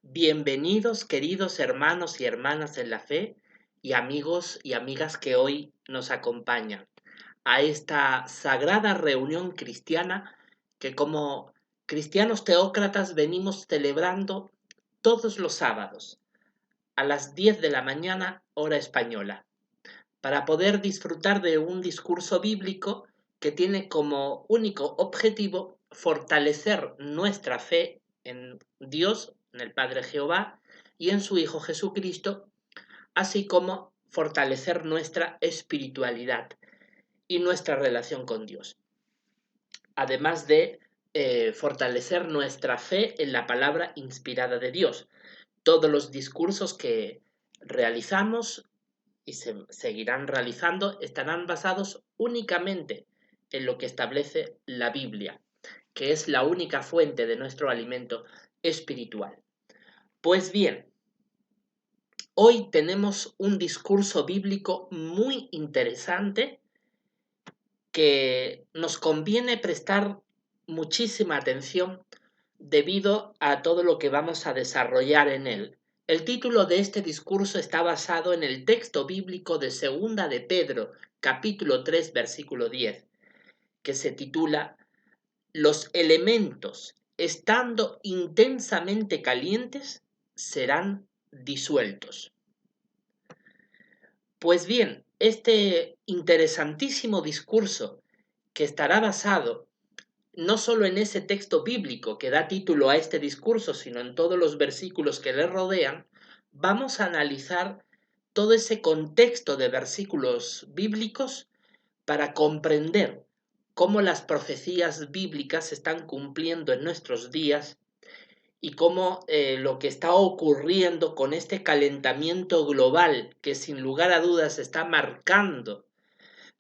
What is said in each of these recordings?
Bienvenidos, queridos hermanos y hermanas en la fe y amigos y amigas que hoy nos acompañan a esta sagrada reunión cristiana que como cristianos teócratas venimos celebrando todos los sábados a las 10 de la mañana hora española para poder disfrutar de un discurso bíblico que tiene como único objetivo fortalecer nuestra fe en Dios, en el Padre Jehová y en su Hijo Jesucristo, así como fortalecer nuestra espiritualidad y nuestra relación con Dios, además de fortalecer nuestra fe en la palabra inspirada de Dios. Todos los discursos que realizamos y se seguirán realizando estarán basados únicamente en lo que establece la Biblia, que es la única fuente de nuestro alimento espiritual. Pues bien, hoy tenemos un discurso bíblico muy interesante que nos conviene prestar muchísima atención debido a todo lo que vamos a desarrollar en él. El título de este discurso está basado en el texto bíblico de Segunda de Pedro, capítulo 3, versículo 10, que se titula Los elementos, estando intensamente calientes, serán disueltos. Pues bien, este interesantísimo discurso que estará basado no solo en ese texto bíblico que da título a este discurso, sino en todos los versículos que le rodean, vamos a analizar todo ese contexto de versículos bíblicos para comprender cómo las profecías bíblicas se están cumpliendo en nuestros días y cómo lo que está ocurriendo con este calentamiento global que sin lugar a dudas está marcando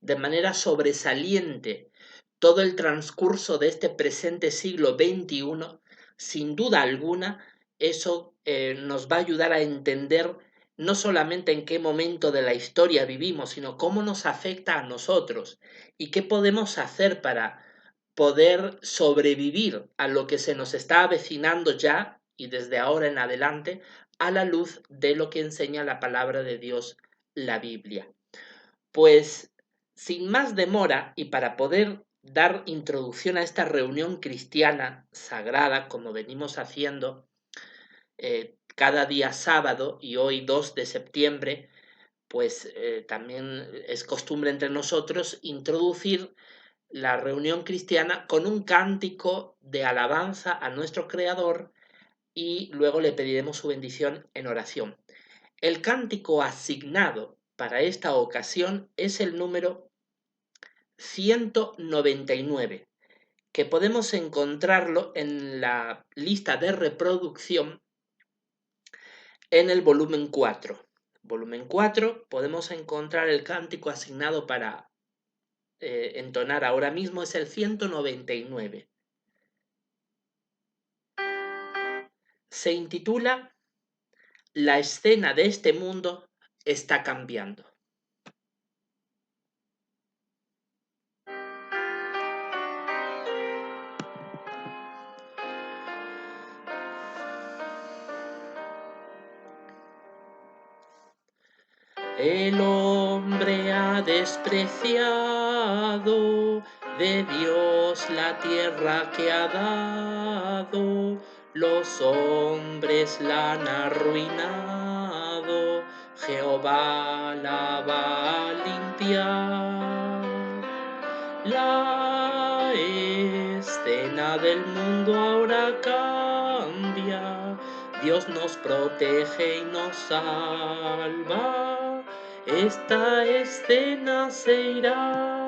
de manera sobresaliente todo el transcurso de este presente siglo XXI, sin duda alguna, eso nos va a ayudar a entender no solamente en qué momento de la historia vivimos, sino cómo nos afecta a nosotros y qué podemos hacer para poder sobrevivir a lo que se nos está avecinando ya y desde ahora en adelante a la luz de lo que enseña la palabra de Dios, la Biblia. Pues sin más demora y para poder dar introducción a esta reunión cristiana sagrada, como venimos haciendo cada día sábado y hoy 2 de septiembre, pues también es costumbre entre nosotros introducir la reunión cristiana con un cántico de alabanza a nuestro Creador y luego le pediremos su bendición en oración. El cántico asignado para esta ocasión es el número 199, que podemos encontrarlo en la lista de reproducción en el volumen 4. Volumen 4 podemos encontrar el cántico asignado para entonar ahora mismo, es el 199. Se intitula La escena de este mundo está cambiando. El hombre ha despreciado de Dios la tierra que ha dado, los hombres la han arruinado, Jehová la va a limpiar. La escena del mundo ahora cambia, Dios nos protege y nos salva, esta escena se irá.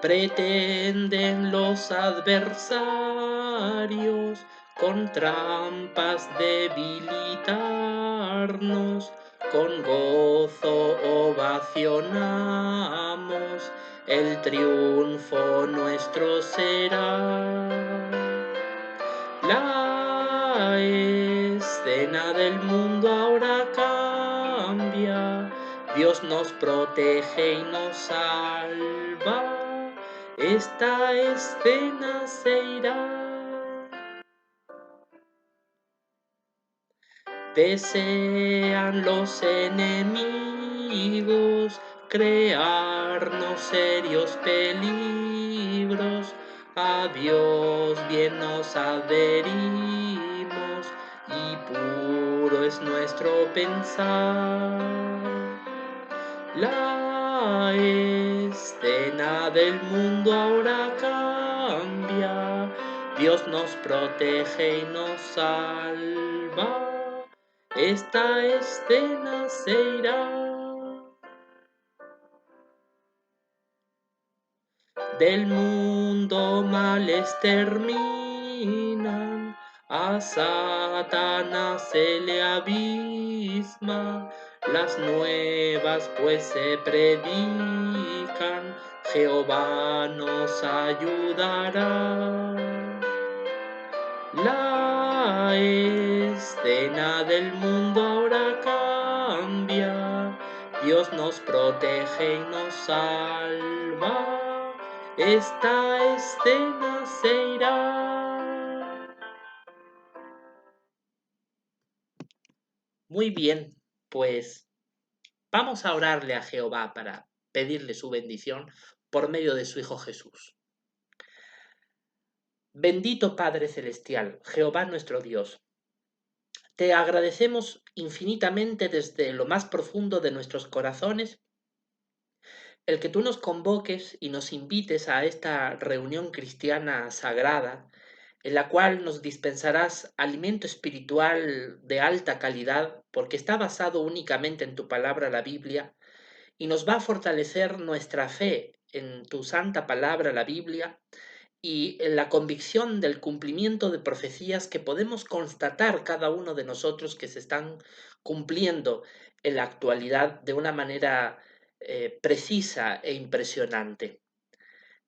Pretenden los adversarios con trampas debilitarnos, con gozo ovacionamos, el triunfo nuestro será. La escena del mundo ahora cambia, Dios nos protege y nos salva, esta escena se irá. Desean los enemigos crearnos serios peligros. A Dios bien nos adherimos y puro es nuestro pensar. La escena del mundo ahora cambia, Dios nos protege y nos salva. Esta escena se irá. Del mundo males terminan, a Satanás se le abisma, las nuevas pues se predican, Jehová nos ayudará. La escena del mundo ahora cambia, Dios nos protege y nos salva, esta escena se irá. Muy bien, pues vamos a orarle a Jehová para pedirle su bendición por medio de su Hijo Jesús. Bendito Padre Celestial, Jehová nuestro Dios, te agradecemos infinitamente desde lo más profundo de nuestros corazones el que tú nos convoques y nos invites a esta reunión cristiana sagrada, en la cual nos dispensarás alimento espiritual de alta calidad, porque está basado únicamente en tu palabra, la Biblia, y nos va a fortalecer nuestra fe en tu santa palabra, la Biblia, y en la convicción del cumplimiento de profecías que podemos constatar cada uno de nosotros que se están cumpliendo en la actualidad de una manera precisa e impresionante.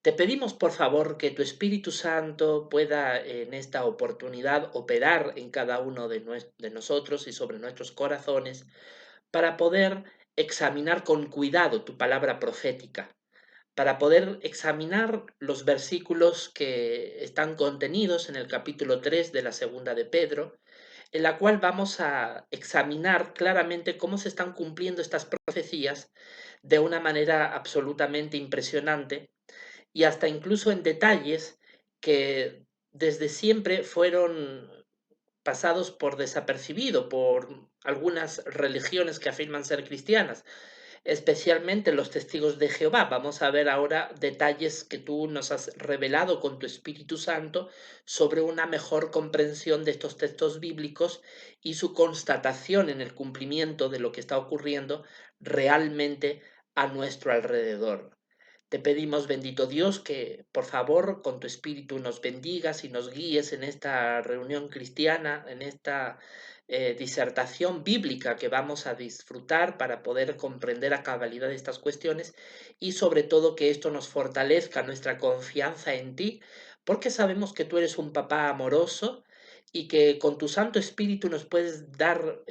Te pedimos, por favor, que tu Espíritu Santo pueda en esta oportunidad operar en cada uno de nosotros y sobre nuestros corazones para poder examinar con cuidado tu palabra profética, para poder examinar los versículos que están contenidos en el capítulo 3 de la segunda de Pedro, en la cual vamos a examinar claramente cómo se están cumpliendo estas profecías de una manera absolutamente impresionante y hasta incluso en detalles que desde siempre fueron pasados por desapercibido por algunas religiones que afirman ser cristianas, especialmente los testigos de Jehová. Vamos a ver ahora detalles que tú nos has revelado con tu Espíritu Santo sobre una mejor comprensión de estos textos bíblicos y su constatación en el cumplimiento de lo que está ocurriendo realmente a nuestro alrededor. Te pedimos, bendito Dios, que por favor con tu Espíritu nos bendigas y nos guíes en esta reunión cristiana, en esta disertación bíblica que vamos a disfrutar para poder comprender a cabalidad estas cuestiones y sobre todo que esto nos fortalezca nuestra confianza en ti, porque sabemos que tú eres un papá amoroso y que con tu Santo Espíritu nos puedes dar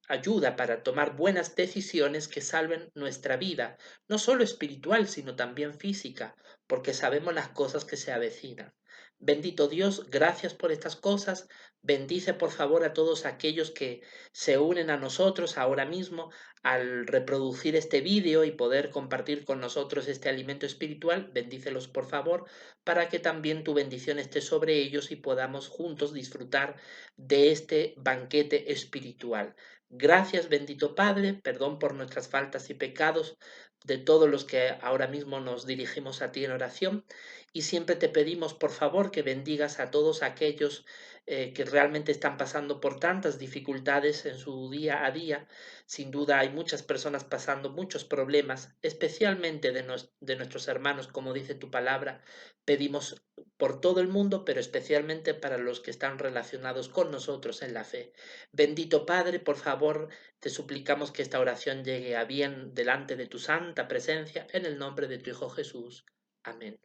ayuda para tomar buenas decisiones que salven nuestra vida, no solo espiritual, sino también física, porque sabemos las cosas que se avecinan. Bendito Dios, gracias por estas cosas. Bendice por favor a todos aquellos que se unen a nosotros ahora mismo al reproducir este vídeo y poder compartir con nosotros este alimento espiritual. Bendícelos por favor para que también tu bendición esté sobre ellos y podamos juntos disfrutar de este banquete espiritual. Gracias, bendito Padre, perdón por nuestras faltas y pecados de todos los que ahora mismo nos dirigimos a ti en oración y siempre te pedimos por favor que bendigas a todos aquellos que realmente están pasando por tantas dificultades en su día a día. Sin duda hay muchas personas pasando muchos problemas, especialmente de nuestros hermanos, como dice tu palabra. Pedimos por todo el mundo, pero especialmente para los que están relacionados con nosotros en la fe. Bendito Padre, por favor, te suplicamos que esta oración llegue a bien delante de tu santa presencia, en el nombre de tu Hijo Jesús. Amén.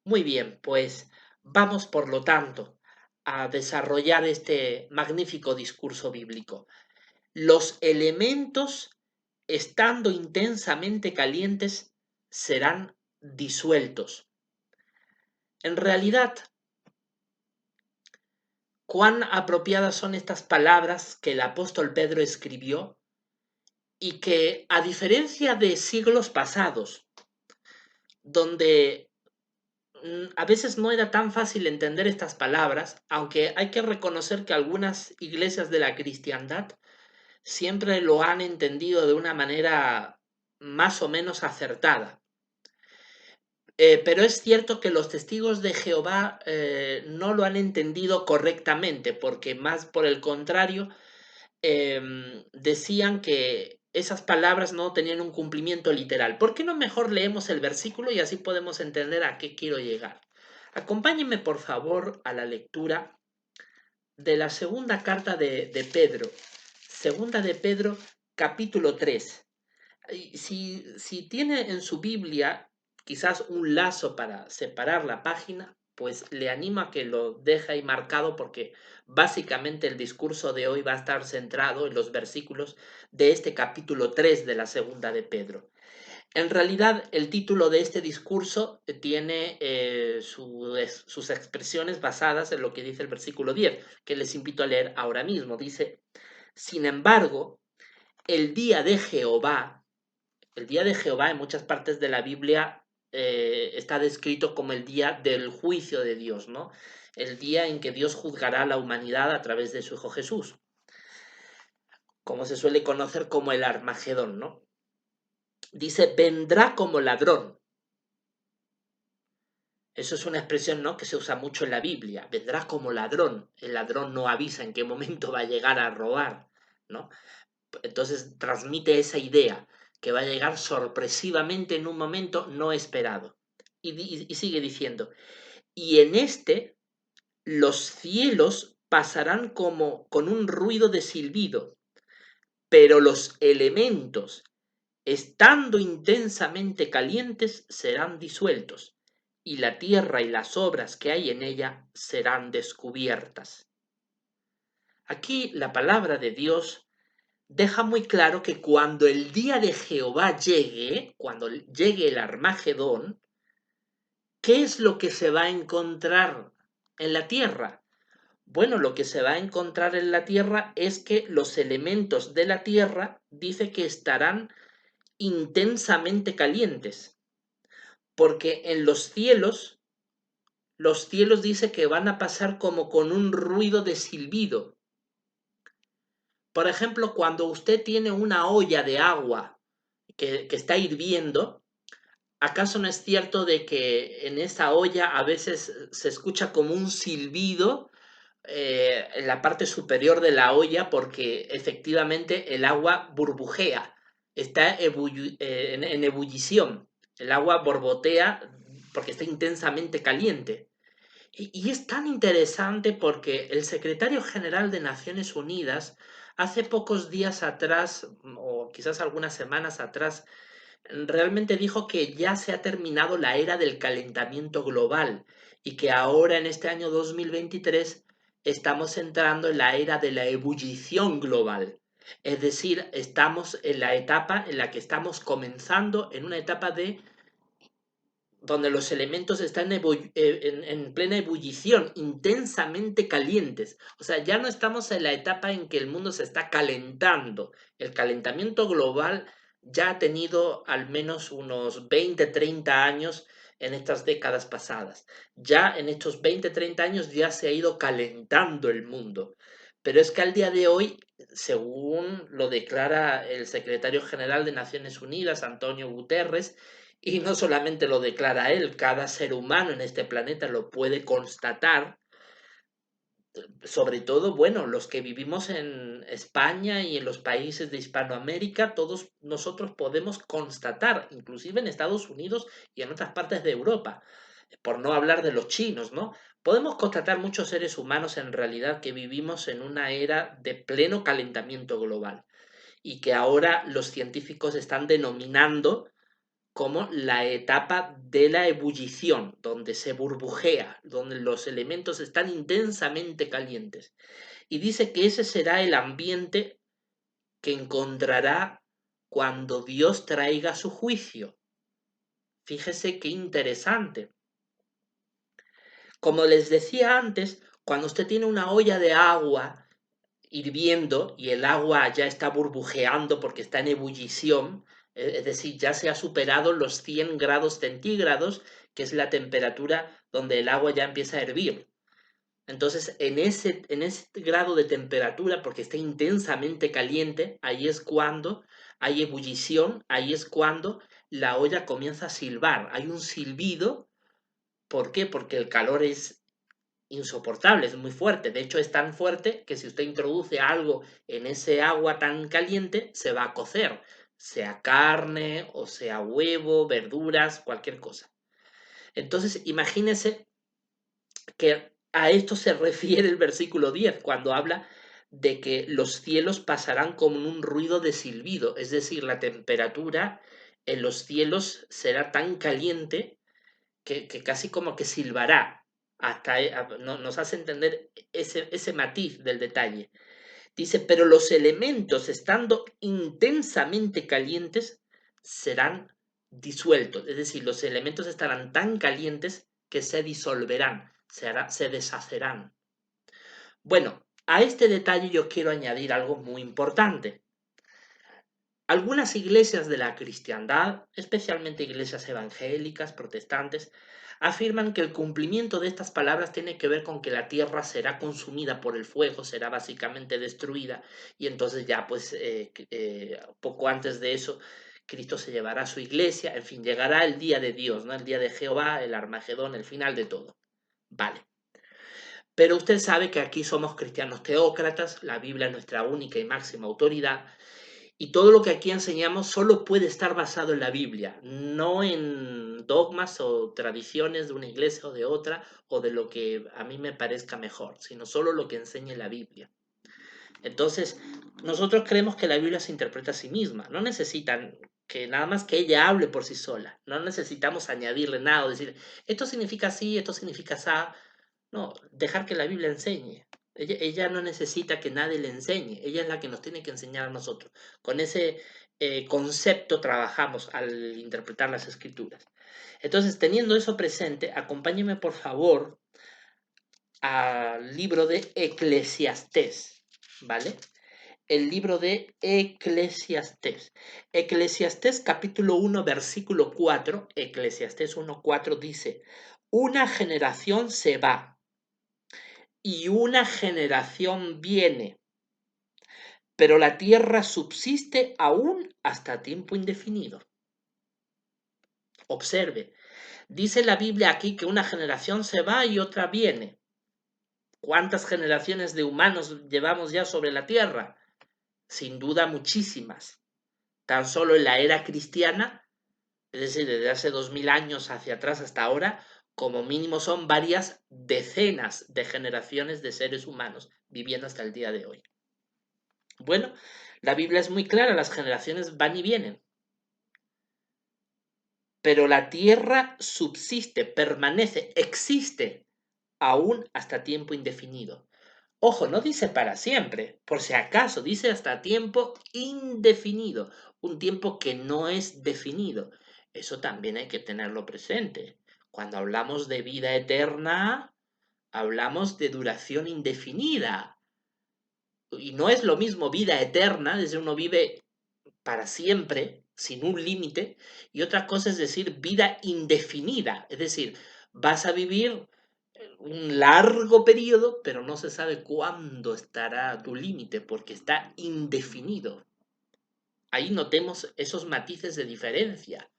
Muy bien, pues vamos por lo tanto a desarrollar este magnífico discurso bíblico. Los elementos, estando intensamente calientes, serán disueltos. En realidad, cuán apropiadas son estas palabras que el apóstol Pedro escribió y que, a diferencia de siglos pasados, donde a veces no era tan fácil entender estas palabras, aunque hay que reconocer que algunas iglesias de la cristiandad siempre lo han entendido de una manera más o menos acertada. Pero es cierto que los testigos de Jehová no lo han entendido correctamente, porque más por el contrario, decían que esas palabras no tenían un cumplimiento literal. ¿Por qué no mejor leemos el versículo y así podemos entender a qué quiero llegar? Acompáñenme por favor a la lectura de la segunda carta de Pedro. Segunda de Pedro, capítulo 3. Si tiene en su Biblia quizás un lazo para separar la página, pues le animo a que lo deje ahí marcado porque básicamente el discurso de hoy va a estar centrado en los versículos de este capítulo 3 de la segunda de Pedro. En realidad, el título de este discurso tiene sus expresiones basadas en lo que dice el versículo 10, que les invito a leer ahora mismo. Dice, sin embargo, el día de Jehová, el día de Jehová en muchas partes de la Biblia está descrito como el día del juicio de Dios, ¿no? El día en que Dios juzgará a la humanidad a través de su Hijo Jesús, como se suele conocer como el Armagedón, ¿no? Dice, vendrá como ladrón. Eso es una expresión, ¿no?, que se usa mucho en la Biblia. Vendrá como ladrón. El ladrón no avisa en qué momento va a llegar a robar, ¿no? Entonces transmite esa idea, que va a llegar sorpresivamente en un momento no esperado. Y sigue diciendo, y en este los cielos pasarán como con un ruido de silbido, pero los elementos, estando intensamente calientes, serán disueltos, y la tierra y las obras que hay en ella serán descubiertas. Aquí la palabra de Dios deja muy claro que cuando el día de Jehová llegue, cuando llegue el Armagedón, ¿qué es lo que se va a encontrar en la tierra? Bueno, lo que se va a encontrar en la tierra es que los elementos de la tierra dice que estarán intensamente calientes, porque en los cielos dice que van a pasar como con un ruido de silbido. Por ejemplo, cuando usted tiene una olla de agua que está hirviendo, ¿acaso no es cierto de que en esa olla a veces se escucha como un silbido en la parte superior de la olla porque efectivamente el agua burbujea, está en ebullición, el agua borbotea porque está intensamente caliente? Y es tan interesante porque el secretario general de Naciones Unidas hace pocos días atrás, o quizás algunas semanas atrás, realmente dijo que ya se ha terminado la era del calentamiento global y que ahora en este año 2023 estamos entrando en la era de la ebullición global. Es decir, estamos en la etapa en la que estamos comenzando en una etapa de donde los elementos están en plena ebullición, intensamente calientes. O sea, ya no estamos en la etapa en que el mundo se está calentando. El calentamiento global ya ha tenido al menos unos 20, 30 años en estas décadas pasadas. Ya en estos 20, 30 años ya se ha ido calentando el mundo. Pero es que al día de hoy, según lo declara el secretario general de Naciones Unidas, Antonio Guterres, y no solamente lo declara él, cada ser humano en este planeta lo puede constatar, sobre todo, bueno, los que vivimos en España y en los países de Hispanoamérica, todos nosotros podemos constatar, inclusive en Estados Unidos y en otras partes de Europa, por no hablar de los chinos, ¿no? Podemos constatar muchos seres humanos en realidad que vivimos en una era de pleno calentamiento global y que ahora los científicos están denominando como la etapa de la ebullición, donde se burbujea, donde los elementos están intensamente calientes. Y dice que ese será el ambiente que encontrará cuando Dios traiga su juicio. Fíjese qué interesante. Como les decía antes, cuando usted tiene una olla de agua hirviendo y el agua ya está burbujeando porque está en ebullición, es decir, ya se ha superado los 100 grados centígrados, que es la temperatura donde el agua ya empieza a hervir. Entonces, en ese grado de temperatura, porque está intensamente caliente, ahí es cuando hay ebullición, ahí es cuando la olla comienza a silbar. Hay un silbido. ¿Por qué? Porque el calor es insoportable, es muy fuerte. De hecho, es tan fuerte que si usted introduce algo en ese agua tan caliente, se va a cocer, sea carne o sea huevo, verduras, cualquier cosa. Entonces, imagínese que a esto se refiere el versículo 10 cuando habla de que los cielos pasarán como un ruido de silbido, es decir, la temperatura en los cielos será tan caliente que casi como que silbará. Nos hace entender ese matiz del detalle. Dice, pero los elementos, estando intensamente calientes, serán disueltos. Es decir, los elementos estarán tan calientes que se disolverán, se deshacerán. Bueno, a este detalle yo quiero añadir algo muy importante. Algunas iglesias de la cristiandad, especialmente iglesias evangélicas, protestantes, afirman que el cumplimiento de estas palabras tiene que ver con que la tierra será consumida por el fuego, será básicamente destruida, y entonces ya pues poco antes de eso Cristo se llevará a su iglesia, en fin, llegará el día de Dios, ¿no? El día de Jehová, el Armagedón, el final de todo. Vale. Pero usted sabe que aquí somos cristianos teócratas, la Biblia es nuestra única y máxima autoridad, y todo lo que aquí enseñamos solo puede estar basado en la Biblia, no en dogmas o tradiciones de una iglesia o de otra, o de lo que a mí me parezca mejor, sino solo lo que enseña la Biblia. Entonces, nosotros creemos que la Biblia se interpreta a sí misma, no necesitan que nada más que ella hable por sí sola, no necesitamos añadirle nada o decir, esto significa así, esto significa así. No, dejar que la Biblia enseñe. Ella no necesita que nadie le enseñe, ella es la que nos tiene que enseñar a nosotros. Con ese concepto trabajamos al interpretar las escrituras. Entonces, teniendo eso presente, acompáñeme por favor al libro de Eclesiastés, ¿vale? El libro de Eclesiastés. Eclesiastés capítulo 1, versículo 4, Eclesiastés 1:4 dice, una generación se va y una generación viene, pero la tierra subsiste aún hasta tiempo indefinido. Observe, dice la Biblia aquí que una generación se va y otra viene. ¿Cuántas generaciones de humanos llevamos ya sobre la tierra? Sin duda muchísimas. Tan solo en la era cristiana, es decir, desde hace 2000 años hacia atrás hasta ahora, como mínimo son varias decenas de generaciones de seres humanos viviendo hasta el día de hoy. Bueno, la Biblia es muy clara, las generaciones van y vienen. Pero la tierra subsiste, permanece, existe, aún hasta tiempo indefinido. Ojo, no dice para siempre, por si acaso, dice hasta tiempo indefinido, un tiempo que no es definido. Eso también hay que tenerlo presente. Cuando hablamos de vida eterna, hablamos de duración indefinida. Y no es lo mismo vida eterna, es decir, uno vive para siempre, sin un límite, y otra cosa es decir vida indefinida, es decir, vas a vivir un largo periodo, pero no se sabe cuándo estará tu límite, porque está indefinido. Ahí notemos esos matices de diferencia.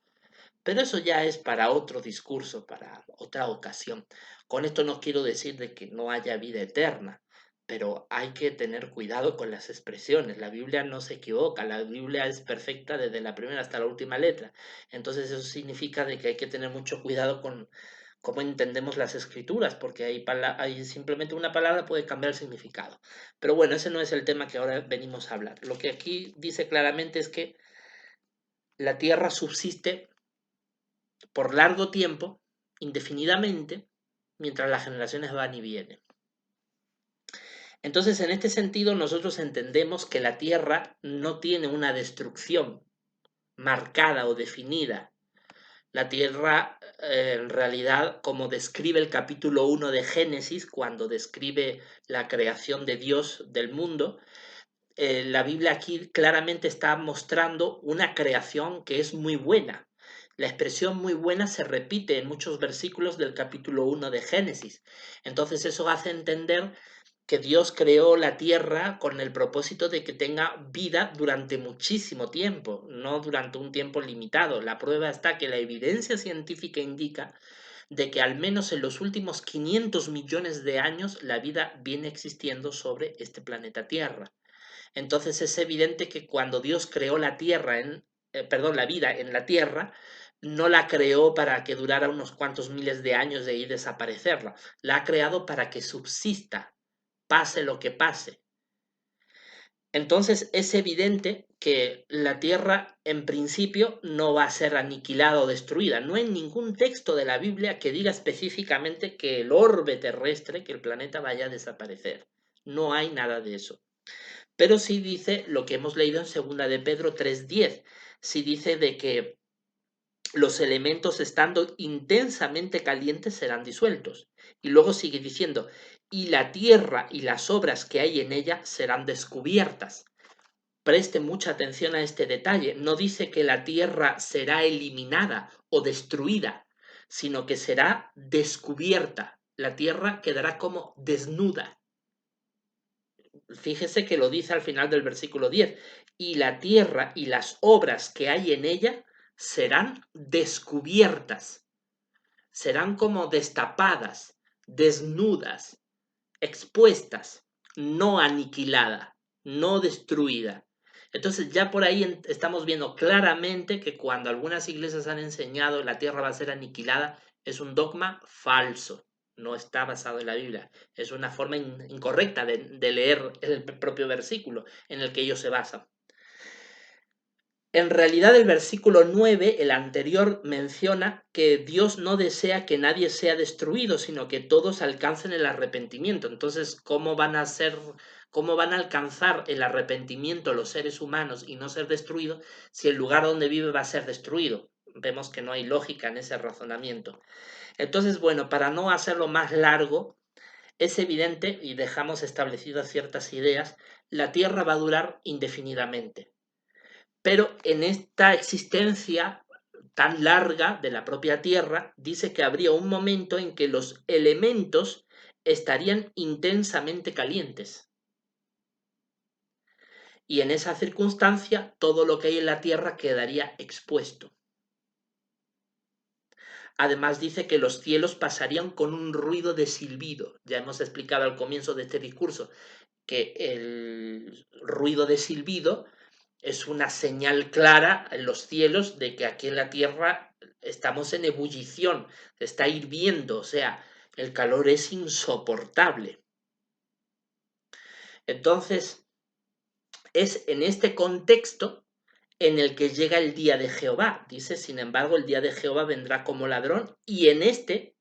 Pero eso ya es para otro discurso, para otra ocasión. Con esto no quiero decir de que no haya vida eterna, pero hay que tener cuidado con las expresiones. La Biblia no se equivoca, la Biblia es perfecta desde la primera hasta la última letra. Entonces eso significa de que hay que tener mucho cuidado con cómo entendemos las escrituras, porque hay simplemente una palabra puede cambiar el significado. Pero bueno, ese no es el tema que ahora venimos a hablar. Lo que aquí dice claramente es que la tierra subsiste por largo tiempo, indefinidamente, mientras las generaciones van y vienen. Entonces, en este sentido, nosotros entendemos que la Tierra no tiene una destrucción marcada o definida. La Tierra en realidad, como describe el capítulo 1 de Génesis, cuando describe la creación de Dios del mundo, la Biblia aquí claramente está mostrando una creación que es muy buena. La expresión muy buena se repite en muchos versículos del capítulo 1 de Génesis. Entonces eso hace entender que Dios creó la tierra con el propósito de que tenga vida durante muchísimo tiempo, no durante un tiempo limitado. La prueba está que la evidencia científica indica de que al menos en los últimos 500 millones de años la vida viene existiendo sobre este planeta Tierra. Entonces es evidente que cuando Dios creó la tierra, perdón, la vida en la tierra, no la creó para que durara unos cuantos miles de años de ir desaparecerla. La ha creado para que subsista, pase lo que pase. Entonces es evidente que la Tierra en principio no va a ser aniquilada o destruida. No hay ningún texto de la Biblia que diga específicamente que el orbe terrestre, que el planeta vaya a desaparecer. No hay nada de eso. Pero sí dice lo que hemos leído en 2 de Pedro 3:10. Sí dice de que los elementos estando intensamente calientes serán disueltos. Y luego sigue diciendo, y la tierra y las obras que hay en ella serán descubiertas. Preste mucha atención a este detalle. No dice que la tierra será eliminada o destruida, sino que será descubierta. La tierra quedará como desnuda. Fíjese que lo dice al final del versículo 10. Y la tierra y las obras que hay en ella serán descubiertas. Serán como destapadas, desnudas, expuestas, no aniquilada, no destruida. Entonces ya por ahí estamos viendo claramente que cuando algunas iglesias han enseñado la tierra va a ser aniquilada, es un dogma falso, no está basado en la Biblia. Es una forma incorrecta de leer el propio versículo en el que ellos se basan. En realidad el versículo 9, el anterior, menciona que Dios no desea que nadie sea destruido, sino que todos alcancen el arrepentimiento. Entonces, ¿cómo van a alcanzar el arrepentimiento los seres humanos y no ser destruidos si el lugar donde vive va a ser destruido? Vemos que no hay lógica en ese razonamiento. Entonces, bueno, para no hacerlo más largo, es evidente, y dejamos establecidas ciertas ideas, la Tierra va a durar indefinidamente. Pero en esta existencia tan larga de la propia Tierra, dice que habría un momento en que los elementos estarían intensamente calientes. Y en esa circunstancia, todo lo que hay en la Tierra quedaría expuesto. Además dice que los cielos pasarían con un ruido de silbido. Ya hemos explicado al comienzo de este discurso que el ruido de silbido es una señal clara en los cielos de que aquí en la tierra estamos en ebullición, está hirviendo, o sea, el calor es insoportable. Entonces, es en este contexto en el que llega el día de Jehová. Dice, sin embargo, el día de Jehová vendrá como ladrón y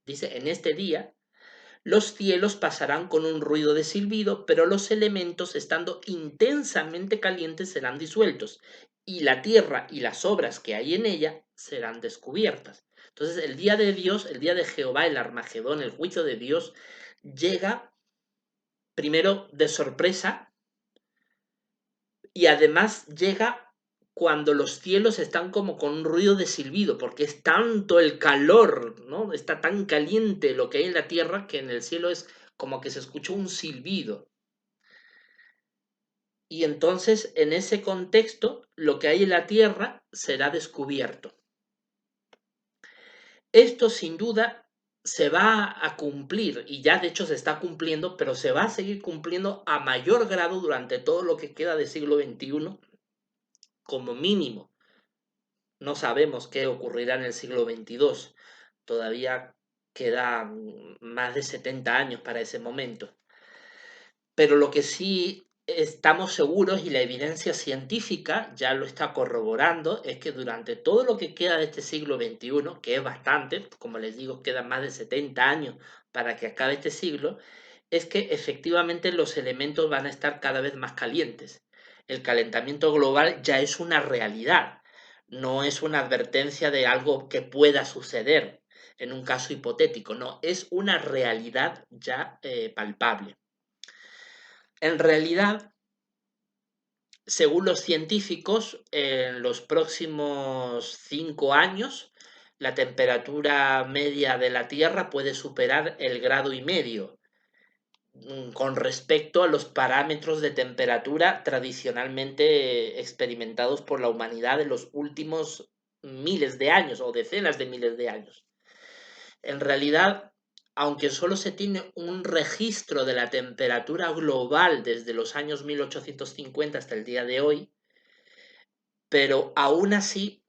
dice, en este día, los cielos pasarán con un ruido de silbido, pero los elementos, estando intensamente calientes, serán disueltos, y la tierra y las obras que hay en ella serán descubiertas. Entonces, el día de Dios, el día de Jehová, el Armagedón, el juicio de Dios, llega primero de sorpresa y además llega cuando los cielos están como con un ruido de silbido, porque es tanto el calor, ¿no? Está tan caliente lo que hay en la tierra que en el cielo es como que se escucha un silbido. Y entonces, en ese contexto, lo que hay en la tierra será descubierto. Esto sin duda se va a cumplir, y ya de hecho se está cumpliendo, pero se va a seguir cumpliendo a mayor grado durante todo lo que queda del siglo XXI, como mínimo. No sabemos qué ocurrirá en el siglo XXII. Todavía queda más de 70 años para ese momento. Pero lo que sí estamos seguros, y la evidencia científica ya lo está corroborando, es que durante todo lo que queda de este siglo XXI, que es bastante, como les digo, quedan más de 70 años para que acabe este siglo, es que efectivamente los elementos van a estar cada vez más calientes. El calentamiento global ya es una realidad, no es una advertencia de algo que pueda suceder. en un caso hipotético, no, es una realidad ya palpable. En realidad, según los científicos, en los próximos 5 años, la temperatura media de la Tierra puede superar el 1,5 grados con respecto a los parámetros de temperatura tradicionalmente experimentados por la humanidad en los últimos miles de años o decenas de miles de años. En realidad, aunque solo se tiene un registro de la temperatura global desde los años 1850 hasta el día de hoy, pero aún así,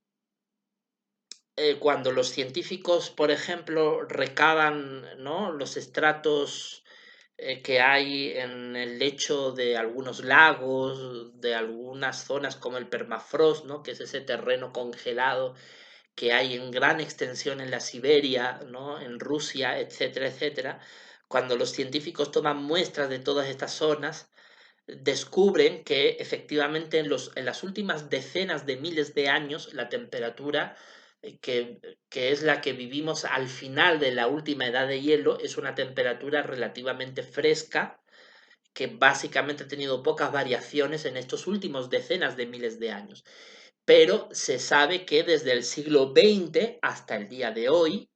cuando los científicos, por ejemplo, recaban, ¿no?, los estratos que hay en el lecho de algunos lagos, de algunas zonas como el permafrost, ¿no?, que es ese terreno congelado que hay en gran extensión en la Siberia, ¿no?, en Rusia, etcétera, etcétera. Cuando los científicos toman muestras de todas estas zonas, descubren que efectivamente en las últimas decenas de miles de años la temperatura que es la que vivimos al final de la última edad de hielo es una temperatura relativamente fresca que básicamente ha tenido pocas variaciones en estos últimos decenas de miles de años. Pero se sabe que desde el siglo XX hasta el día de hoy,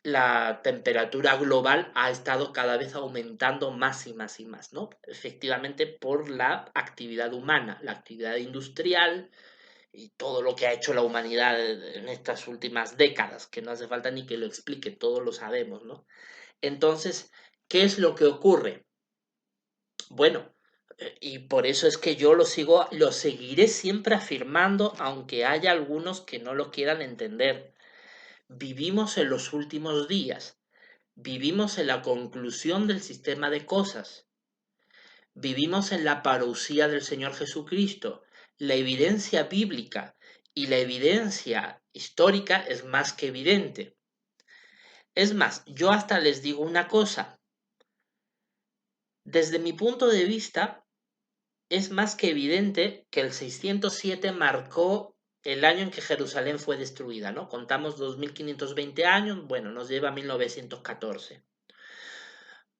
la temperatura global ha estado cada vez aumentando más y más y más, ¿no? Efectivamente por la actividad humana, la actividad industrial y todo lo que ha hecho la humanidad en estas últimas décadas, que no hace falta ni que lo explique, todos lo sabemos, ¿no? Entonces, ¿qué es lo que ocurre? Bueno, y por eso es que yo lo seguiré siempre afirmando, aunque haya algunos que no lo quieran entender. Vivimos en los últimos días, vivimos en la conclusión del sistema de cosas, vivimos en la parucía del Señor Jesucristo. La evidencia bíblica y la evidencia histórica es más que evidente. Es más, yo hasta les digo una cosa. Desde mi punto de vista, es más que evidente que el 607 marcó el año en que Jerusalén fue destruida, ¿no? Contamos 2520 años, bueno, nos lleva a 1914.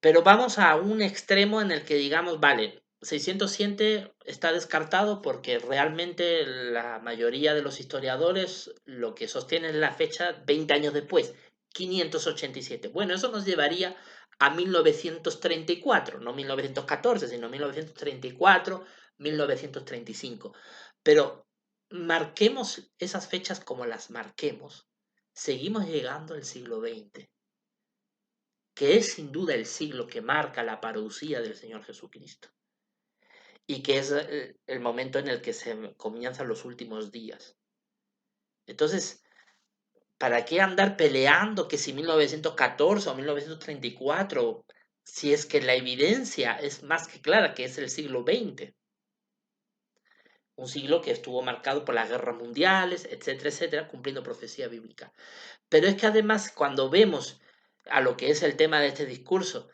Pero vamos a un extremo en el que digamos, vale, 607 está descartado porque realmente la mayoría de los historiadores lo que sostienen la fecha 20 años después, 587. Bueno, eso nos llevaría a 1934, no 1914, sino 1934, 1935. Pero marquemos esas fechas como las marquemos, seguimos llegando al siglo XX, que es sin duda el siglo que marca la parucía del Señor Jesucristo y que es el momento en el que se comienzan los últimos días. Entonces, ¿para qué andar peleando que si 1914 o 1934, si es que la evidencia es más que clara que es el siglo XX? Un siglo que estuvo marcado por las guerras mundiales, etcétera, etcétera, cumpliendo profecía bíblica. Pero es que además, cuando vemos a lo que es el tema de este discurso,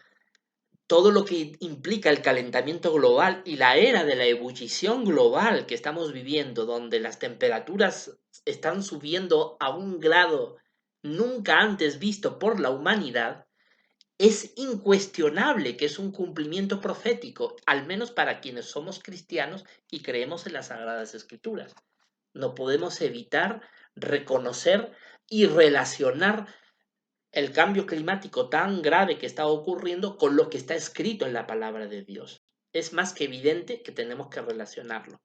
todo lo que implica el calentamiento global y la era de la ebullición global que estamos viviendo, donde las temperaturas están subiendo a un grado nunca antes visto por la humanidad, es incuestionable que es un cumplimiento profético, al menos para quienes somos cristianos y creemos en las Sagradas Escrituras. No podemos evitar reconocer y relacionar el cambio climático tan grave que está ocurriendo con lo que está escrito en la palabra de Dios. Es más que evidente que tenemos que relacionarlo.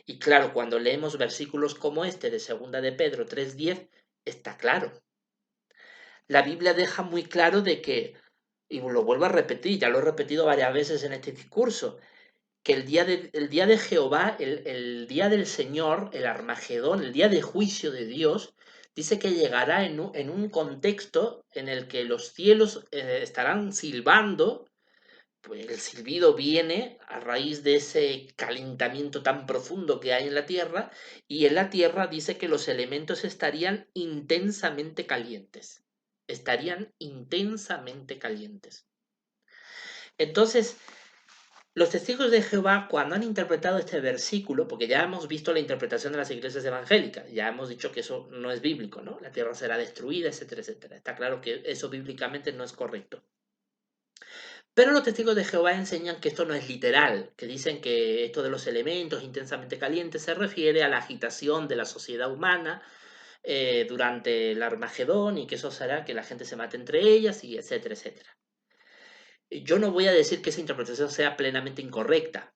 Y claro, cuando leemos versículos como este de 2 de Pedro 3:10, está claro. La Biblia deja muy claro de que, y lo vuelvo a repetir, ya lo he repetido varias veces en este discurso, que el día de Jehová, el día del Señor, el Armagedón, el día de juicio de Dios, dice que llegará en un contexto en el que los cielos estarán silbando, pues el silbido viene a raíz de ese calentamiento tan profundo que hay en la tierra, y en la tierra dice que los elementos estarían intensamente calientes. Estarían intensamente calientes. Entonces, Los testigos de Jehová, cuando han interpretado este versículo, porque ya hemos visto la interpretación de las iglesias evangélicas, ya hemos dicho que eso no es bíblico, ¿no? La tierra será destruida, etcétera, etcétera. Está claro que eso bíblicamente no es correcto. Pero los testigos de Jehová enseñan que esto no es literal, que dicen que esto de los elementos intensamente calientes se refiere a la agitación de la sociedad humana durante el Armagedón y que eso hará que la gente se mate entre ellas y etcétera, etcétera. Yo no voy a decir que esa interpretación sea plenamente incorrecta.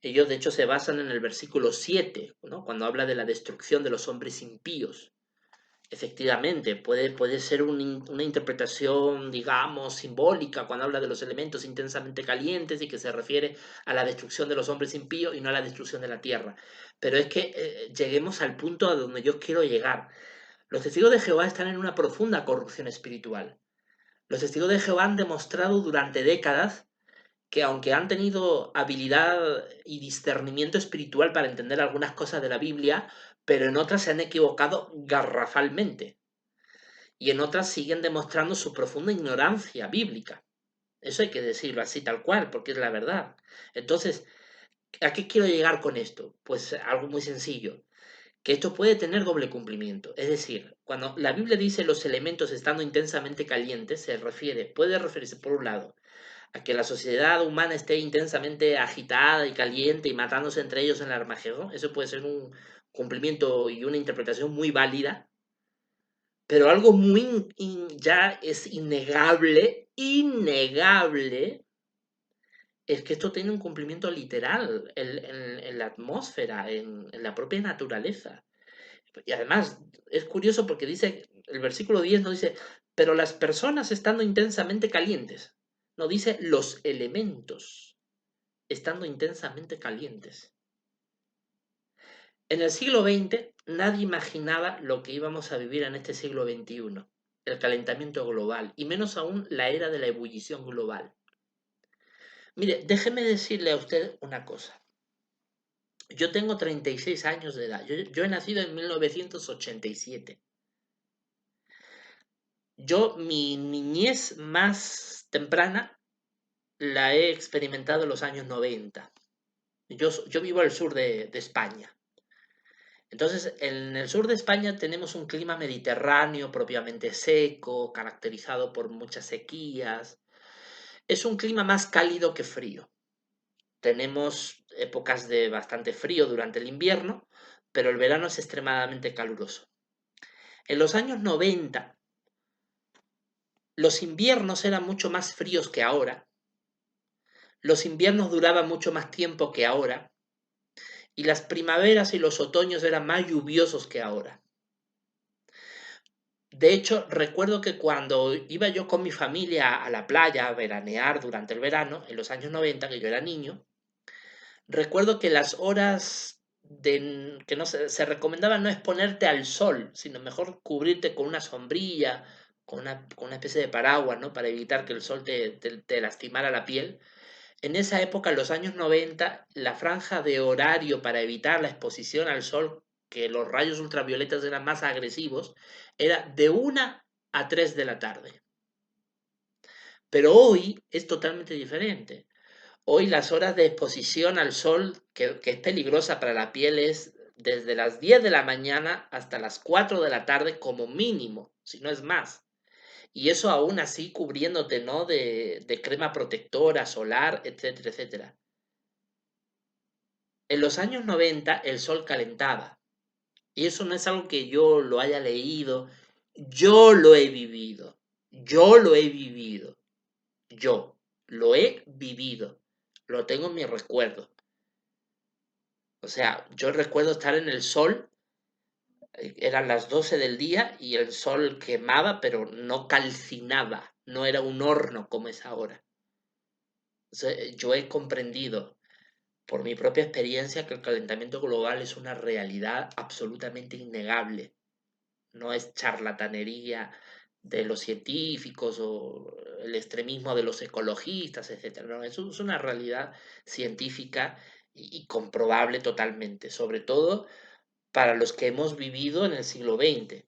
Ellos de hecho se basan en el versículo 7, ¿no? Cuando habla de la destrucción de los hombres impíos. Efectivamente, puede ser una interpretación, digamos, simbólica cuando habla de los elementos intensamente calientes y que se refiere a la destrucción de los hombres impíos y no a la destrucción de la tierra. Pero es que lleguemos al punto a donde yo quiero llegar. Los testigos de Jehová están en una profunda corrupción espiritual. Los testigos de Jehová han demostrado durante décadas que aunque han tenido habilidad y discernimiento espiritual para entender algunas cosas de la Biblia, pero en otras se han equivocado garrafalmente y en otras siguen demostrando su profunda ignorancia bíblica. Eso hay que decirlo así tal cual, porque es la verdad. Entonces, ¿a qué quiero llegar con esto? Pues algo muy sencillo, que esto puede tener doble cumplimiento. Es decir, cuando la Biblia dice los elementos estando intensamente calientes, puede referirse por un lado a que la sociedad humana esté intensamente agitada y caliente y matándose entre ellos en el Armagedón. Eso puede ser un cumplimiento y una interpretación muy válida, pero algo muy ya es innegable, es que esto tiene un cumplimiento literal en la atmósfera, en la propia naturaleza. Y además, es curioso porque dice, el versículo 10 no dice, pero las personas estando intensamente calientes, no dice los elementos estando intensamente calientes. En el siglo XX nadie imaginaba lo que íbamos a vivir en este siglo XXI, el calentamiento global, y menos aún la era de la ebullición global. Mire, déjeme decirle a usted una cosa. Yo tengo 36 años de edad. Yo he nacido en 1987. Mi niñez más temprana la he experimentado en los años 90. Yo vivo al sur de España. Entonces, en el sur de España tenemos un clima mediterráneo propiamente seco, caracterizado por muchas sequías. Es un clima más cálido que frío. Tenemos épocas de bastante frío durante el invierno, pero el verano es extremadamente caluroso. En los años 90, los inviernos eran mucho más fríos que ahora. Los inviernos duraban mucho más tiempo que ahora. Y las primaveras y los otoños eran más lluviosos que ahora. De hecho, recuerdo que cuando iba yo con mi familia a la playa a veranear durante el verano, en los años 90, que yo era niño, recuerdo que las horas que no se recomendaba no exponerte al sol, sino mejor cubrirte con una sombrilla, con una especie de paraguas, ¿no? Para evitar que el sol te lastimara la piel. En esa época, en los años 90, la franja de horario para evitar la exposición al sol, que los rayos ultravioletas eran más agresivos, era de 1 a 3 de la tarde. Pero hoy es totalmente diferente. Hoy las horas de exposición al sol, que es peligrosa para la piel, es desde las 10 de la mañana hasta las 4 de la tarde como mínimo, si no es más. Y eso aún así cubriéndote, ¿no? De crema protectora, solar, etcétera, etcétera. En los años 90 el sol calentaba. Y eso no es algo que yo lo haya leído. Yo lo he vivido. Yo lo he vivido. Yo lo he vivido. Lo tengo en mi recuerdo. O sea, yo recuerdo estar en el sol. Eran las 12 del día y el sol quemaba, pero no calcinaba. No era un horno como es ahora. O sea, yo he comprendido por mi propia experiencia que el calentamiento global es una realidad absolutamente innegable. No es charlatanería de los científicos o el extremismo de los ecologistas, etcétera. No, eso es una realidad científica y comprobable totalmente, sobre todo para los que hemos vivido en el siglo XX.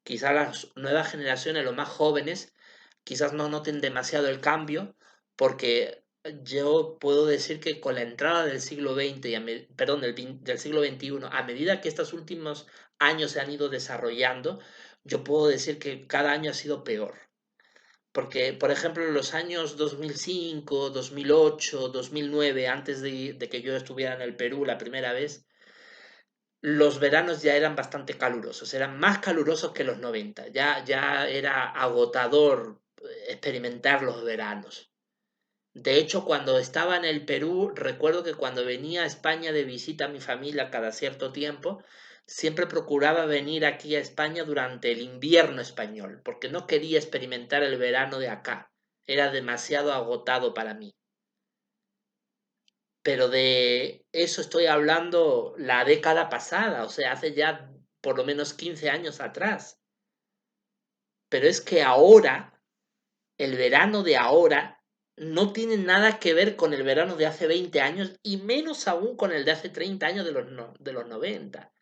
Quizás las nuevas generaciones, los más jóvenes, quizás no noten demasiado el cambio porque Yo puedo decir que con la entrada del siglo XX, perdón, del siglo XXI, a medida que estos últimos años se han ido desarrollando, yo puedo decir que cada año ha sido peor. Porque, por ejemplo, en los años 2005, 2008, 2009, antes de que yo estuviera en el Perú la primera vez, los veranos ya eran bastante calurosos, eran más calurosos que los 90. Ya era agotador experimentar los veranos. De hecho, cuando estaba en el Perú, recuerdo que cuando venía a España de visita a mi familia cada cierto tiempo, siempre procuraba venir aquí a España durante el invierno español, porque no quería experimentar el verano de acá. Era demasiado agotado para mí. Pero de eso estoy hablando la década pasada, o sea, hace ya por lo menos 15 años atrás. Pero es que ahora el verano de ahora no tiene nada que ver con el verano de hace 20 años y menos aún con el de hace 30 años de los 90.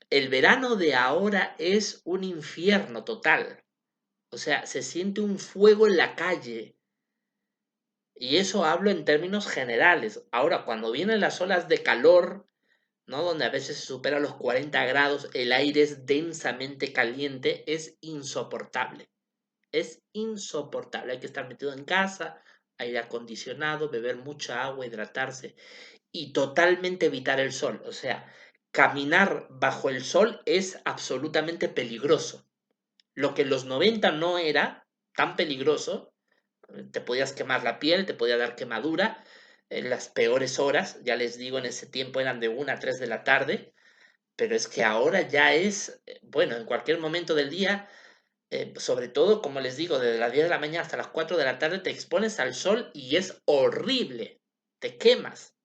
El verano de ahora es un infierno total. O sea, se siente un fuego en la calle. Y eso hablo en términos generales. Ahora, cuando vienen las olas de calor, ¿no? Donde a veces se supera los 40 grados, el aire es densamente caliente, es insoportable. Es insoportable. Hay que estar metido en casa, aire acondicionado, beber mucha agua, hidratarse y totalmente evitar el sol. O sea, caminar bajo el sol es absolutamente peligroso. Lo que en los 90 no era tan peligroso, te podías quemar la piel, te podía dar quemadura en las peores horas, ya les digo, en ese tiempo eran de 1 a 3 de la tarde, pero es que ahora ya es, bueno, en cualquier momento del día sobre todo, como les digo, desde las 10 de la mañana hasta las 4 de la tarde te expones al sol y es horrible, te quemas.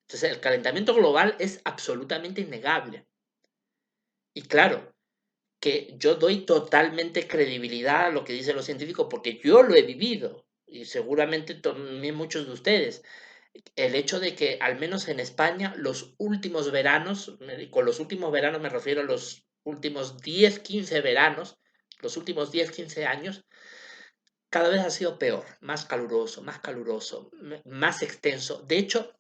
Entonces el calentamiento global es absolutamente innegable. Y claro, que yo doy totalmente credibilidad a lo que dicen los científicos porque yo lo he vivido y seguramente también muchos de ustedes. El hecho de que al menos en España los últimos veranos, con los últimos veranos me refiero a los últimos 10 15 veranos, los últimos 10 15 años, cada vez ha sido peor, más caluroso, más extenso. De hecho,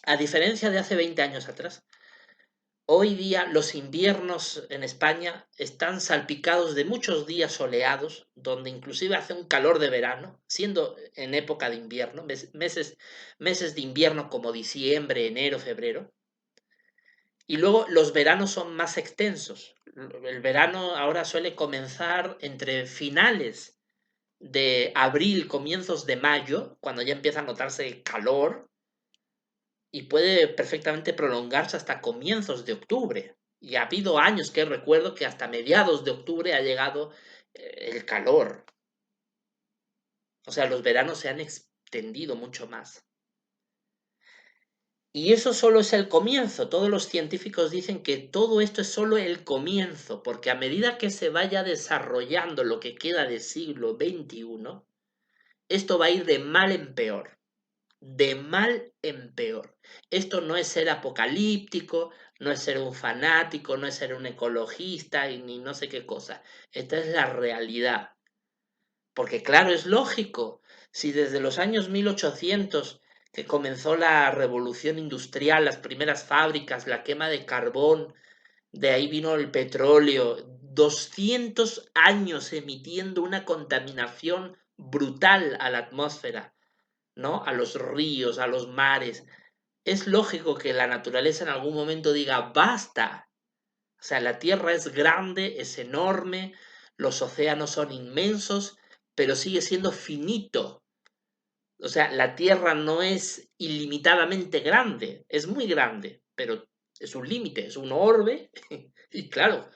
a diferencia de hace 20 años atrás, hoy día los inviernos en España están salpicados de muchos días soleados, donde inclusive hace un calor de verano, siendo en época de invierno, meses de invierno como diciembre, enero, febrero. Y luego los veranos son más extensos. El verano ahora suele comenzar entre finales de abril, comienzos de mayo, cuando ya empieza a notarse el calor, y puede perfectamente prolongarse hasta comienzos de octubre. Y ha habido años que recuerdo que hasta mediados de octubre ha llegado el calor. O sea, los veranos se han extendido mucho más. Y eso solo es el comienzo. Todos los científicos dicen que todo esto es solo el comienzo, porque a medida que se vaya desarrollando lo que queda del siglo XXI, esto va a ir de mal en peor. De mal en peor. Esto no es ser apocalíptico, no es ser un fanático, no es ser un ecologista y ni no sé qué cosa. Esta es la realidad. Porque claro, es lógico. Si desde los años 1800 que comenzó la revolución industrial, las primeras fábricas, la quema de carbón, de ahí vino el petróleo, 200 años emitiendo una contaminación brutal a la atmósfera, ¿no? A los ríos, a los mares. Es lógico que la naturaleza en algún momento diga, basta. O sea, la Tierra es grande, es enorme, los océanos son inmensos, pero sigue siendo finito. O sea, la Tierra no es ilimitadamente grande, es muy grande, pero es un límite, es un orbe. Y claro,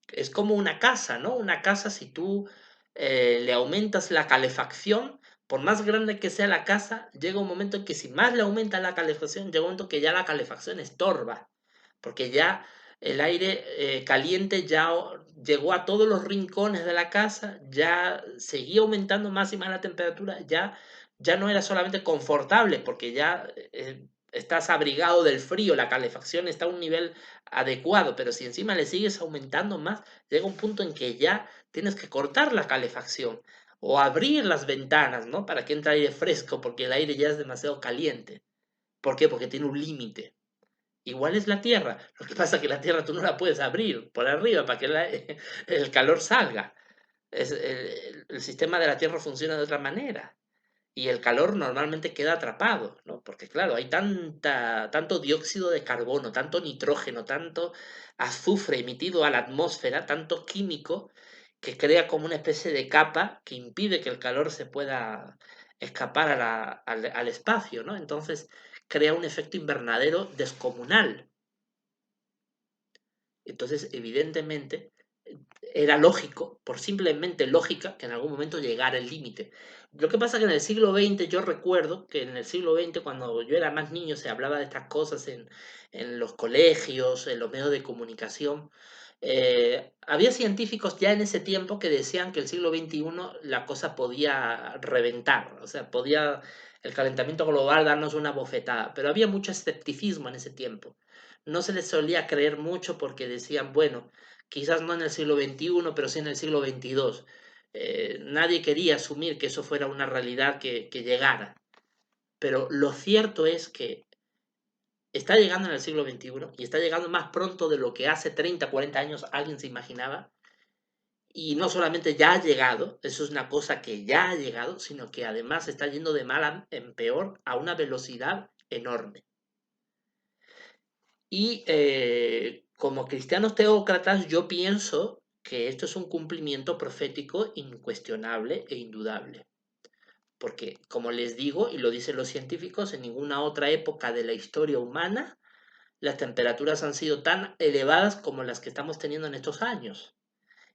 es como una casa, ¿no? Una casa, si tú le aumentas la calefacción, por más grande que sea la casa, llega un momento en que si más le aumenta la calefacción, llega un momento que ya la calefacción estorba, porque ya el aire caliente ya llegó a todos los rincones de la casa, ya seguía aumentando más y más la temperatura, ya no era solamente confortable, porque ya estás abrigado del frío, la calefacción está a un nivel adecuado, pero si encima le sigues aumentando más, llega un punto en que ya tienes que cortar la calefacción. o abrir las ventanas, ¿no? Para que entre aire fresco, porque el aire ya es demasiado caliente. ¿Por qué? Porque tiene un límite. Igual es la Tierra. Lo que pasa es que la Tierra tú no la puedes abrir por arriba para que el calor salga. El sistema de la Tierra funciona de otra manera. Y el calor normalmente queda atrapado, ¿no? Porque claro, hay tanto dióxido de carbono, tanto nitrógeno, tanto azufre emitido a la atmósfera, tanto químico, que crea como una especie de capa que impide que el calor se pueda escapar al espacio, ¿no? Entonces crea un efecto invernadero descomunal. Entonces, evidentemente, era lógico, por simplemente lógica, que en algún momento llegara el límite. Lo que pasa es que en el siglo XX, yo recuerdo que en el siglo XX, cuando yo era más niño, se hablaba de estas cosas en los colegios, en los medios de comunicación. Había científicos ya en ese tiempo que decían que el siglo XXI la cosa podía reventar, o sea, podía el calentamiento global darnos una bofetada, pero había mucho escepticismo en ese tiempo. No se les solía creer mucho porque decían, bueno, quizás no en el siglo XXI, pero sí en el siglo XXII. Nadie quería asumir que eso fuera una realidad que llegara. Pero lo cierto es que está llegando en el siglo XXI y está llegando más pronto de lo que hace 30, 40 años alguien se imaginaba. Y no solamente ya ha llegado, eso es una cosa que ya ha llegado, sino que además está yendo de mal en peor a una velocidad enorme. Y como cristianos teócratas, yo pienso que esto es un cumplimiento profético incuestionable e indudable. Porque, como les digo, y lo dicen los científicos, en ninguna otra época de la historia humana las temperaturas han sido tan elevadas como las que estamos teniendo en estos años.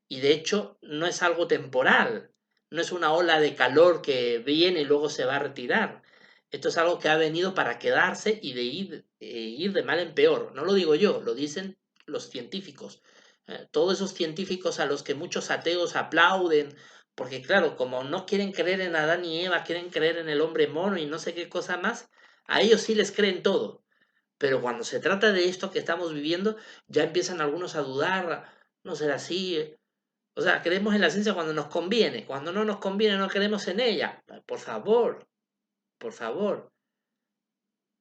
Y de hecho, no es algo temporal, no es una ola de calor que viene y luego se va a retirar. Esto es algo que ha venido para quedarse y de ir de mal en peor. No lo digo yo, lo dicen los científicos. Todos esos científicos a los que muchos ateos aplauden, porque claro, como no quieren creer en Adán y Eva, quieren creer en el hombre mono y no sé qué cosa más, a ellos sí les creen todo. Pero cuando se trata de esto que estamos viviendo, ya empiezan algunos a dudar, no será así. O sea, creemos en la ciencia cuando nos conviene, cuando no nos conviene no creemos en ella. Por favor, por favor.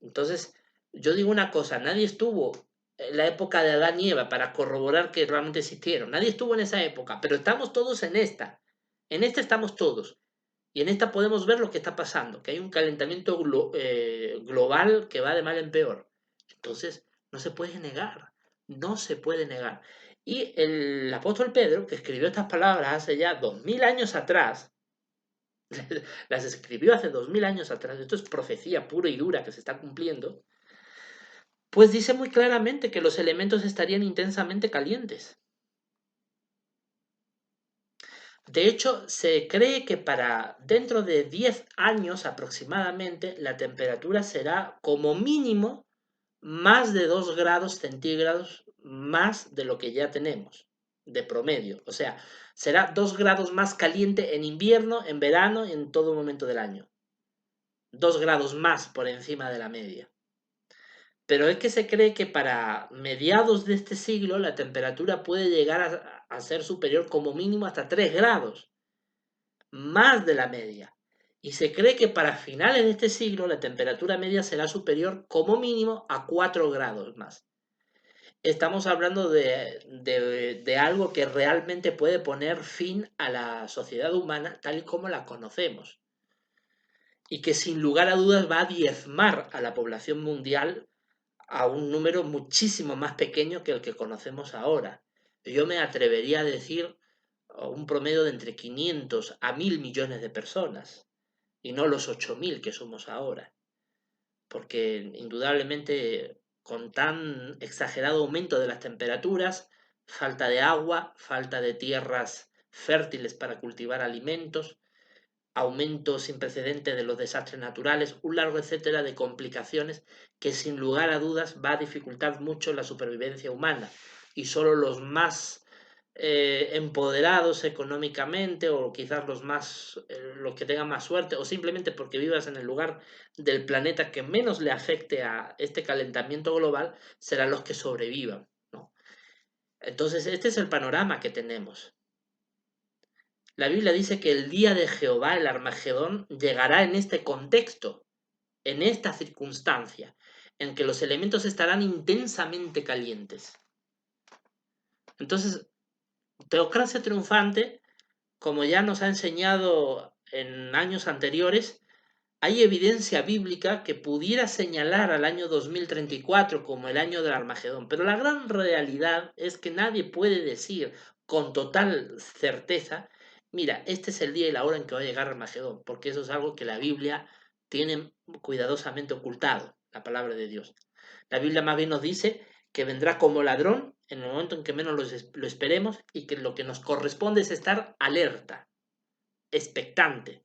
Entonces, yo digo una cosa, nadie estuvo en la época de Adán y Eva para corroborar que realmente existieron. Nadie estuvo en esa época, pero estamos todos en esta. En esta estamos todos. Y en esta podemos ver lo que está pasando, que hay un calentamiento global que va de mal en peor. Entonces, no se puede negar, no se puede negar. Y el apóstol Pedro, que escribió estas palabras hace ya 2000 años atrás, las escribió hace 2000 años atrás, esto es profecía pura y dura que se está cumpliendo, pues dice muy claramente que los elementos estarían intensamente calientes. De hecho, se cree que para dentro de 10 años aproximadamente la temperatura será como mínimo más de 2 grados centígrados más de lo que ya tenemos de promedio. O sea, será 2 grados más caliente en invierno, en verano, en todo momento del año. 2 grados más por encima de la media. Pero es que se cree que para mediados de este siglo la temperatura puede llegar a ser superior como mínimo hasta 3 grados, más de la media. Y se cree que para finales de este siglo la temperatura media será superior como mínimo a 4 grados más. Estamos hablando de algo que realmente puede poner fin a la sociedad humana tal y como la conocemos y que sin lugar a dudas va a diezmar a la población mundial a un número muchísimo más pequeño que el que conocemos ahora. Yo me atrevería a decir un promedio de entre 500 a 1000 millones de personas y no los 8000 que somos ahora, porque indudablemente con tan exagerado aumento de las temperaturas, falta de agua, falta de tierras fértiles para cultivar alimentos, aumento sin precedente de los desastres naturales, un largo etcétera de complicaciones que sin lugar a dudas va a dificultar mucho la supervivencia humana y solo los más empoderados económicamente o quizás los que tengan más suerte o simplemente porque vivas en el lugar del planeta que menos le afecte a este calentamiento global serán los que sobrevivan, ¿no? Entonces este es el panorama que tenemos. La Biblia dice que el día de Jehová, el Armagedón, llegará en este contexto, en esta circunstancia, en que los elementos estarán intensamente calientes. Entonces, teocracia triunfante, como ya nos ha enseñado en años anteriores, hay evidencia bíblica que pudiera señalar al año 2034 como el año del Armagedón, pero la gran realidad es que nadie puede decir con total certeza, mira, este es el día y la hora en que va a llegar Armagedón, porque eso es algo que la Biblia tiene cuidadosamente ocultado, la palabra de Dios. La Biblia más bien nos dice que vendrá como ladrón en el momento en que menos lo esperemos y que lo que nos corresponde es estar alerta, expectante.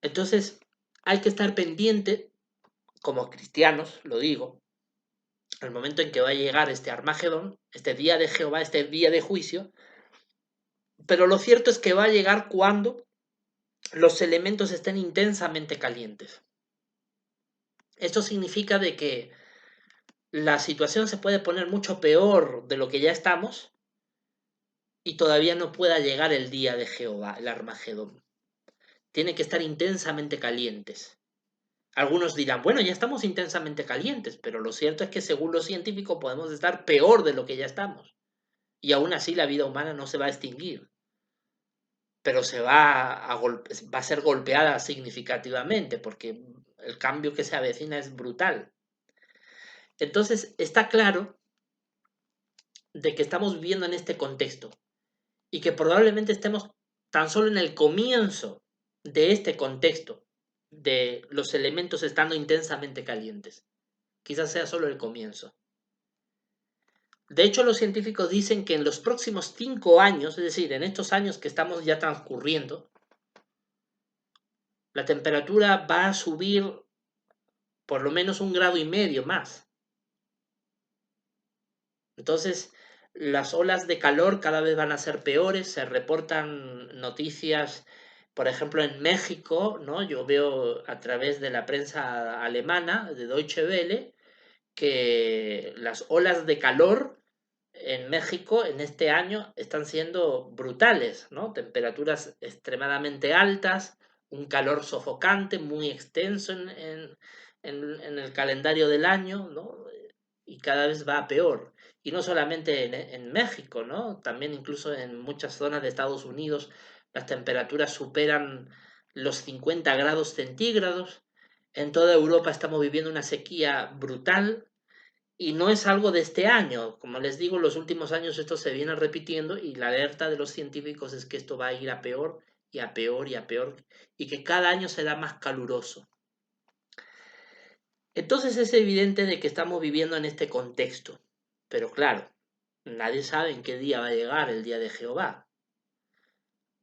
Entonces, hay que estar pendiente, como cristianos, lo digo, al momento en que va a llegar este Armagedón, este día de Jehová, este día de juicio, pero lo cierto es que va a llegar cuando los elementos estén intensamente calientes. Esto significa de que la situación se puede poner mucho peor de lo que ya estamos y todavía no pueda llegar el día de Jehová, el Armagedón. Tiene que estar intensamente calientes. Algunos dirán, bueno, ya estamos intensamente calientes, pero lo cierto es que según los científicos podemos estar peor de lo que ya estamos. Y aún así la vida humana no se va a extinguir, pero va a ser golpeada significativamente porque el cambio que se avecina es brutal. Entonces está claro de que estamos viviendo en este contexto y que probablemente estemos tan solo en el comienzo de este contexto de los elementos estando intensamente calientes. Quizás sea solo el comienzo. De hecho, los científicos dicen que en los próximos 5 años, es decir, en estos años que estamos ya transcurriendo, la temperatura va a subir por lo menos 1,5 grados más. Entonces, las olas de calor cada vez van a ser peores. Se reportan noticias, por ejemplo, en México, ¿no? Yo veo a través de la prensa alemana, de Deutsche Welle, que las olas de calor en México en este año están siendo brutales, ¿no? Temperaturas extremadamente altas, un calor sofocante, muy extenso en el calendario del año, ¿no? Y cada vez va a peor. Y no solamente en México, ¿no? También incluso en muchas zonas de Estados Unidos las temperaturas superan los 50 grados centígrados. En toda Europa estamos viviendo una sequía brutal, y no es algo de este año. Como les digo, los últimos años esto se viene repitiendo y la alerta de los científicos es que esto va a ir a peor y a peor y a peor y que cada año será más caluroso. Entonces es evidente de que estamos viviendo en este contexto. Pero claro, nadie sabe en qué día va a llegar el día de Jehová.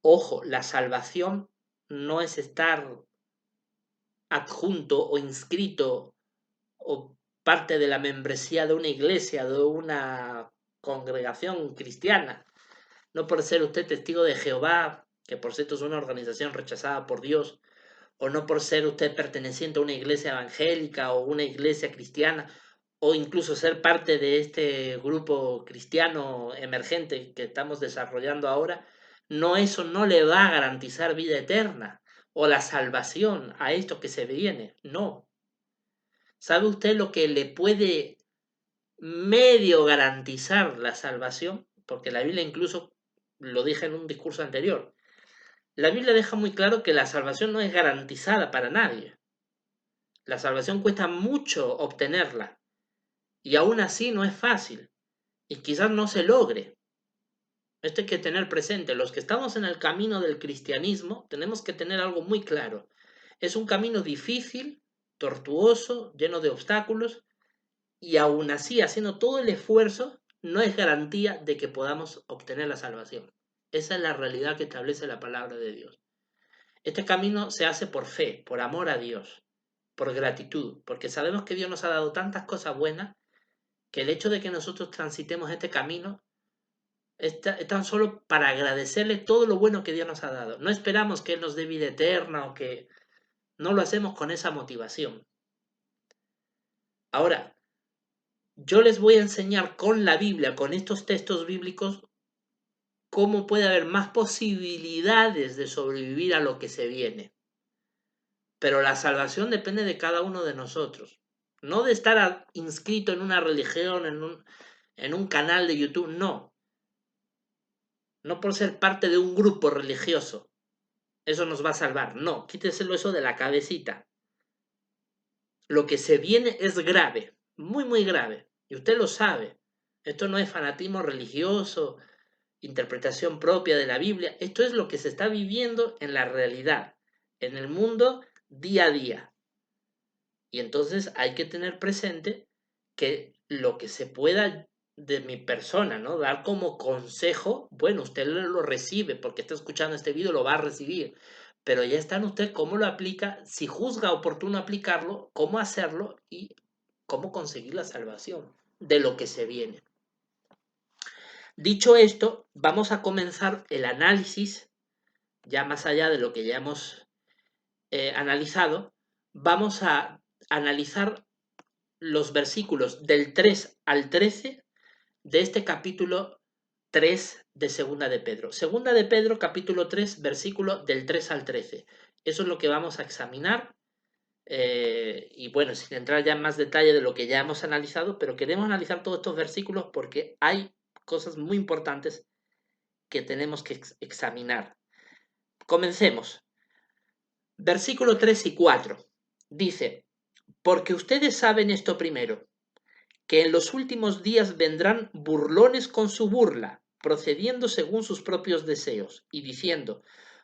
Ojo, la salvación no es estar adjunto o inscrito o parte de la membresía de una iglesia, de una congregación cristiana. No por ser usted testigo de Jehová, que por cierto es una organización rechazada por Dios, o no por ser usted perteneciente a una iglesia evangélica o una iglesia cristiana, o incluso ser parte de este grupo cristiano emergente que estamos desarrollando ahora, no, eso no le va a garantizar vida eterna o la salvación a esto que se viene, no. ¿Sabe usted lo que le puede medio garantizar la salvación? Porque la Biblia incluso lo dije en un discurso anterior. La Biblia deja muy claro que la salvación no es garantizada para nadie. La salvación cuesta mucho obtenerla y aún así no es fácil y quizás no se logre. Esto hay que tener presente. Los que estamos en el camino del cristianismo tenemos que tener algo muy claro. Es un camino difícil, tortuoso, lleno de obstáculos, y aún así, haciendo todo el esfuerzo, no es garantía de que podamos obtener la salvación. Esa es la realidad que establece la palabra de Dios. Este camino se hace por fe, por amor a Dios, por gratitud, porque sabemos que Dios nos ha dado tantas cosas buenas que el hecho de que nosotros transitemos este camino es tan solo para agradecerle todo lo bueno que Dios nos ha dado. No esperamos que Él nos dé vida eterna o que no lo hacemos con esa motivación. Ahora, yo les voy a enseñar con la Biblia, con estos textos bíblicos, cómo puede haber más posibilidades de sobrevivir a lo que se viene. Pero la salvación depende de cada uno de nosotros. No de estar inscrito en una religión, en un canal de YouTube, no. No por ser parte de un grupo religioso. Eso nos va a salvar. No, quíteselo eso de la cabecita. Lo que se viene es grave, muy, muy grave. Y usted lo sabe. Esto no es fanatismo religioso, interpretación propia de la Biblia. Esto es lo que se está viviendo en la realidad, en el mundo día a día. Y entonces hay que tener presente que lo que se pueda de mi persona, ¿no? Dar como consejo, bueno, usted lo recibe porque está escuchando este video, lo va a recibir, pero ya está en usted cómo lo aplica, si juzga oportuno aplicarlo, cómo hacerlo y cómo conseguir la salvación de lo que se viene. Dicho esto, vamos a comenzar el análisis, ya más allá de lo que ya hemos analizado, vamos a analizar los versículos del 3 al 13 de este capítulo 3 de Segunda de Pedro. Segunda de Pedro, capítulo 3, versículo del 3 al 13. Eso es lo que vamos a examinar. Y bueno, sin entrar ya en más detalle de lo que ya hemos analizado, pero queremos analizar todos estos versículos porque hay cosas muy importantes que tenemos que examinar. Comencemos. Versículo 3 y 4. Dice, porque ustedes saben esto primero, que en los últimos días vendrán burlones con su burla, procediendo según sus propios deseos, y diciendo,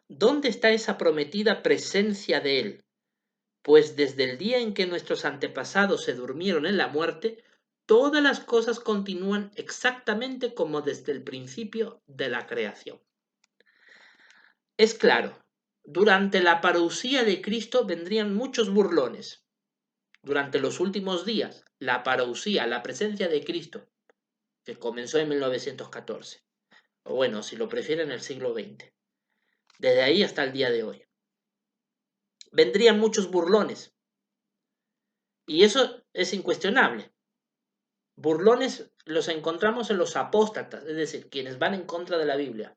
¿dónde está esa prometida presencia de él? Pues desde el día en que nuestros antepasados se durmieron en la muerte, todas las cosas continúan exactamente como desde el principio de la creación. Es claro, durante la parucía de Cristo vendrían muchos burlones. Durante los últimos días, la parucía, la presencia de Cristo, que comenzó en 1914, o bueno, si lo prefieren, en el siglo XX, desde ahí hasta el día de hoy. Vendrían muchos burlones, y eso es incuestionable. Burlones los encontramos en los apóstatas, es decir, quienes van en contra de la Biblia.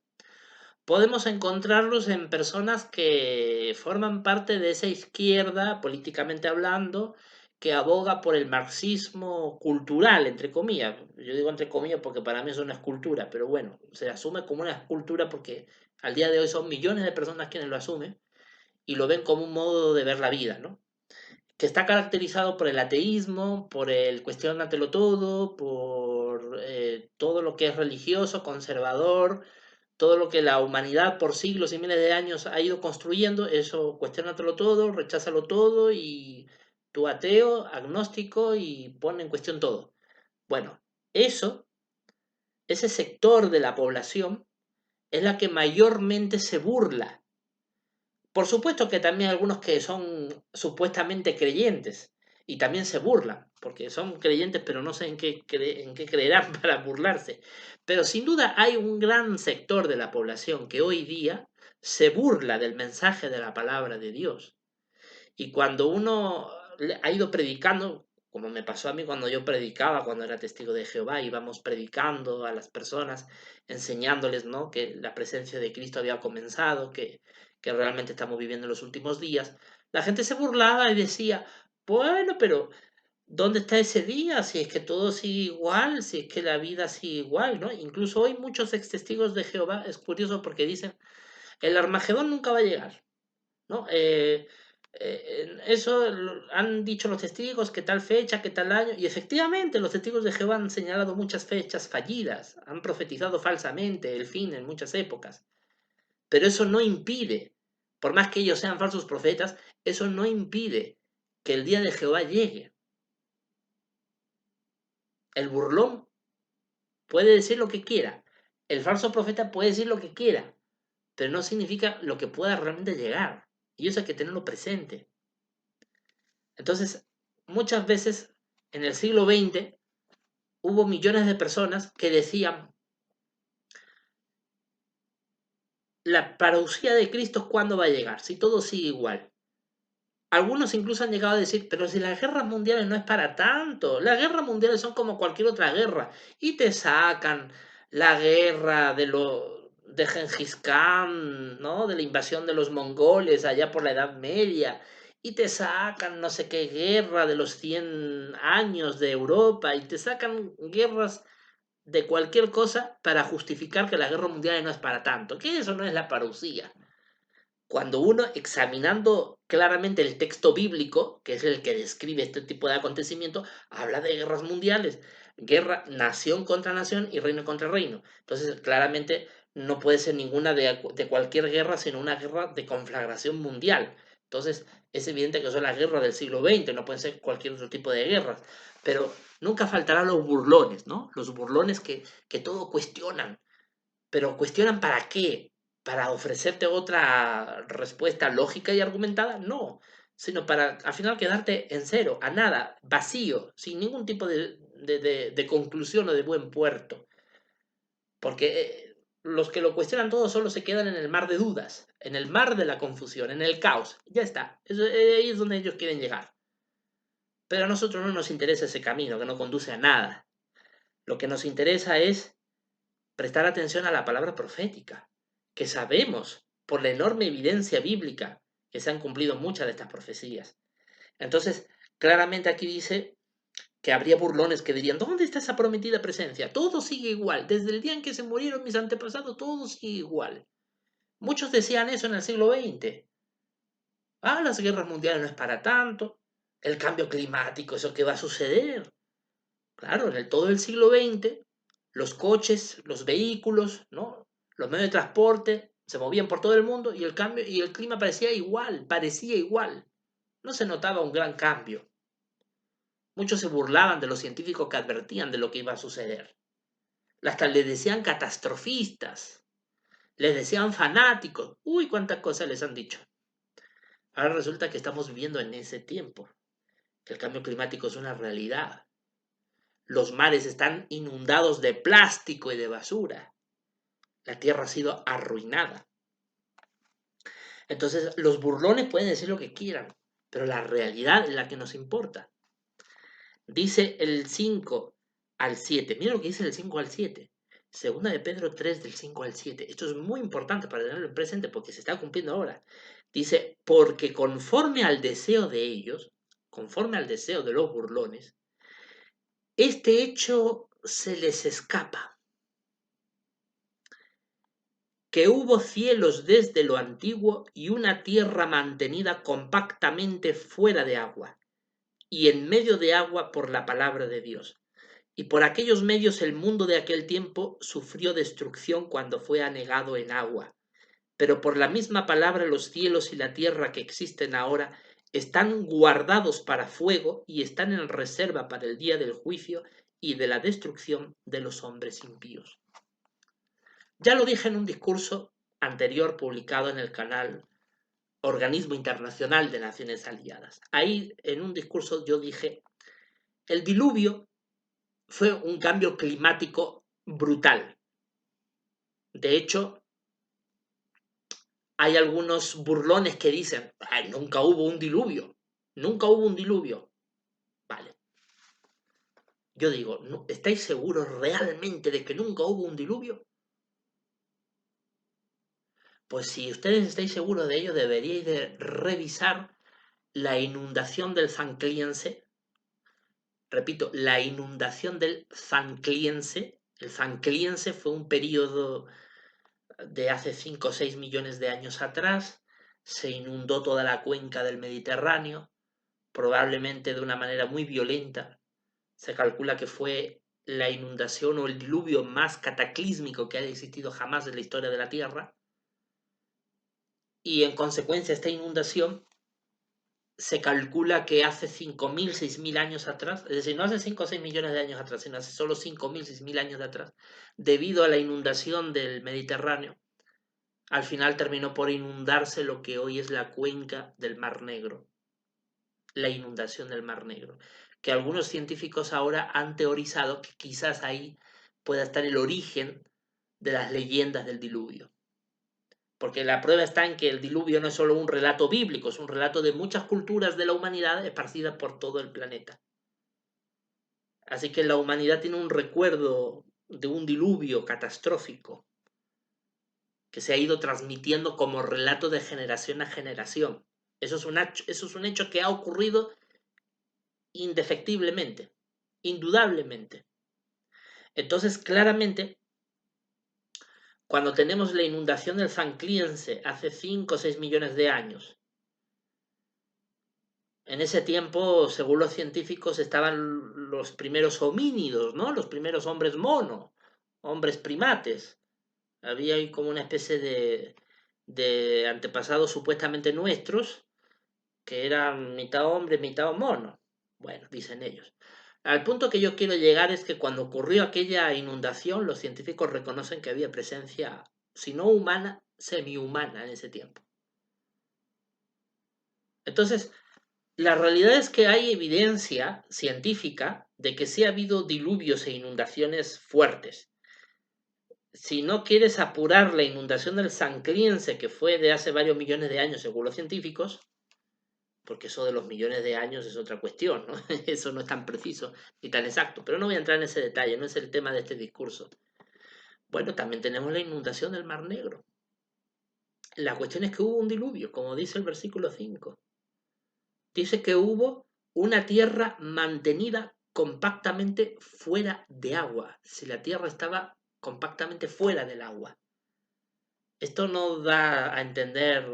Podemos encontrarlos en personas que forman parte de esa izquierda, políticamente hablando, que aboga por el marxismo cultural, entre comillas. Yo digo entre comillas porque para mí eso no es cultura, pero bueno, se asume como una cultura porque al día de hoy son millones de personas quienes lo asumen y lo ven como un modo de ver la vida, ¿no? Que está caracterizado por el ateísmo, por el cuestionatelo todo, por todo lo que es religioso, conservador, todo lo que la humanidad por siglos y miles de años ha ido construyendo, eso cuestionatelo todo, recházalo todo y tú ateo, agnóstico y pone en cuestión todo. Bueno, ese sector de la población es la que mayormente se burla. Por supuesto que también hay algunos que son supuestamente creyentes y también se burlan, porque son creyentes pero no sé en qué creerán para burlarse. Pero sin duda hay un gran sector de la población que hoy día se burla del mensaje de la palabra de Dios. Y cuando uno ha ido predicando, como me pasó a mí cuando yo predicaba, cuando era testigo de Jehová, íbamos predicando a las personas, enseñándoles, ¿no?, que la presencia de Cristo había comenzado, que realmente estamos viviendo en los últimos días. La gente se burlaba y decía, bueno, pero ¿dónde está ese día? Si es que todo sigue igual, si es que la vida sigue igual, ¿no? Incluso hoy muchos ex testigos de Jehová, es curioso porque dicen, el Armagedón nunca va a llegar, ¿no? Eso han dicho los testigos, que tal fecha, que tal año, y efectivamente los testigos de Jehová han señalado muchas fechas fallidas, han profetizado falsamente el fin en muchas épocas, pero eso no impide, por más que ellos sean falsos profetas, eso no impide que el día de Jehová llegue. El burlón puede decir lo que quiera, el falso profeta puede decir lo que quiera, pero no significa lo que pueda realmente llegar, y eso hay que tenerlo presente. Entonces, muchas veces en el siglo XX hubo millones de personas que decían, la parucía de Cristo, ¿cuándo va a llegar? Si todo sigue igual. Algunos incluso han llegado a decir, pero si las guerras mundiales no es para tanto, las guerras mundiales son como cualquier otra guerra, y te sacan la guerra de Gengis Khan, ¿no? De la invasión de los mongoles allá por la Edad Media, y te sacan no sé qué guerra de los 100 años de Europa, y te sacan guerras de cualquier cosa para justificar que la guerra mundial no es para tanto, que eso no es la parucía. Cuando uno, examinando claramente el texto bíblico, que es el que describe este tipo de acontecimiento, habla de guerras mundiales, guerra nación contra nación y reino contra reino. Entonces, claramente no puede ser ninguna de cualquier guerra, sino una guerra de conflagración mundial. Entonces, es evidente que son las guerras del siglo XX, no pueden ser cualquier otro tipo de guerras. Pero nunca faltarán los burlones, ¿no? Los burlones que todo cuestionan. Pero cuestionan para qué, para ofrecerte otra respuesta lógica y argumentada, no, sino para al final quedarte en cero, a nada, vacío, sin ningún tipo de conclusión o de buen puerto. Porque los que lo cuestionan todo solo se quedan en el mar de dudas, en el mar de la confusión, en el caos. Ya está, ahí es donde ellos quieren llegar. Pero a nosotros no nos interesa ese camino que no conduce a nada. Lo que nos interesa es prestar atención a la palabra profética, que sabemos por la enorme evidencia bíblica que se han cumplido muchas de estas profecías. Entonces, claramente aquí dice que habría burlones que dirían, ¿dónde está esa prometida presencia? Todo sigue igual, desde el día en que se murieron mis antepasados, todo sigue igual. Muchos decían eso en el siglo XX. Ah, las guerras mundiales no es para tanto, el cambio climático, eso que va a suceder. Claro, todo el siglo XX, los coches, los vehículos, ¿no? Los medios de transporte se movían por todo el mundo y el cambio y el clima parecía igual, parecía igual. No se notaba un gran cambio. Muchos se burlaban de los científicos que advertían de lo que iba a suceder. Hasta les decían catastrofistas, les decían fanáticos. Uy, cuántas cosas les han dicho. Ahora resulta que estamos viviendo en ese tiempo, que el cambio climático es una realidad. Los mares están inundados de plástico y de basura. La tierra ha sido arruinada. Entonces, los burlones pueden decir lo que quieran, pero la realidad es la que nos importa. Dice el 5 al 7. Mira lo que dice del 5 al 7. Segunda de Pedro 3 del 5 al 7. Esto es muy importante para tenerlo en presente porque se está cumpliendo ahora. Dice, porque conforme al deseo de ellos, conforme al deseo de los burlones, este hecho se les escapa, que hubo cielos desde lo antiguo y una tierra mantenida compactamente fuera de agua, y en medio de agua por la palabra de Dios. Y por aquellos medios el mundo de aquel tiempo sufrió destrucción cuando fue anegado en agua. Pero por la misma palabra los cielos y la tierra que existen ahora están guardados para fuego y están en reserva para el día del juicio y de la destrucción de los hombres impíos. Ya lo dije en un discurso anterior publicado en el canal Organismo Internacional de Naciones Aliadas. Ahí, en un discurso, yo dije, el diluvio fue un cambio climático brutal. De hecho, hay algunos burlones que dicen, ay, nunca hubo un diluvio, nunca hubo un diluvio. Vale. Yo digo, ¿estáis seguros realmente de que nunca hubo un diluvio? Pues si ustedes estáis seguros de ello, deberíais de revisar la inundación del Zancliense. Repito, la inundación del Zancliense. El Zancliense fue un periodo de hace 5 o 6 millones de años atrás. Se inundó toda la cuenca del Mediterráneo, probablemente de una manera muy violenta. Se calcula que fue la inundación o el diluvio más cataclísmico que haya existido jamás en la historia de la Tierra. Y en consecuencia esta inundación se calcula que hace 5.000, 6.000 años atrás, es decir, no hace 5 o 6 millones de años atrás, sino hace solo 5.000, 6.000 años de atrás, debido a la inundación del Mediterráneo, al final terminó por inundarse lo que hoy es la cuenca del Mar Negro, la inundación del Mar Negro, que algunos científicos ahora han teorizado que quizás ahí pueda estar el origen de las leyendas del diluvio. Porque la prueba está en que el diluvio no es solo un relato bíblico, es un relato de muchas culturas de la humanidad esparcidas por todo el planeta. Así que la humanidad tiene un recuerdo de un diluvio catastrófico. que se ha ido transmitiendo como relato de generación a generación. Eso es un hecho que ha ocurrido indefectiblemente, indudablemente. Entonces, claramente, cuando tenemos la inundación del Zancliense hace 5 o 6 millones de años, en ese tiempo, según los científicos, estaban los primeros homínidos, ¿no? Los primeros hombres mono, hombres primates. Había ahí como una especie de antepasados supuestamente nuestros, que eran mitad hombre, mitad mono. Bueno, dicen ellos. Al punto que yo quiero llegar es que cuando ocurrió aquella inundación, los científicos reconocen que había presencia, si no humana, semi-humana en ese tiempo. Entonces, la realidad es que hay evidencia científica de que sí ha habido diluvios e inundaciones fuertes. Si no quieres apurar la inundación del Sancliense, que fue de hace varios millones de años según los científicos, porque eso de los millones de años es otra cuestión, ¿no? Eso no es tan preciso ni tan exacto, pero no voy a entrar en ese detalle, no es el tema de este discurso. Bueno, también tenemos la inundación del Mar Negro. La cuestión es que hubo un diluvio, como dice el versículo 5. Dice que hubo una tierra mantenida compactamente fuera de agua. Si la tierra estaba compactamente fuera del agua. Esto no da a entender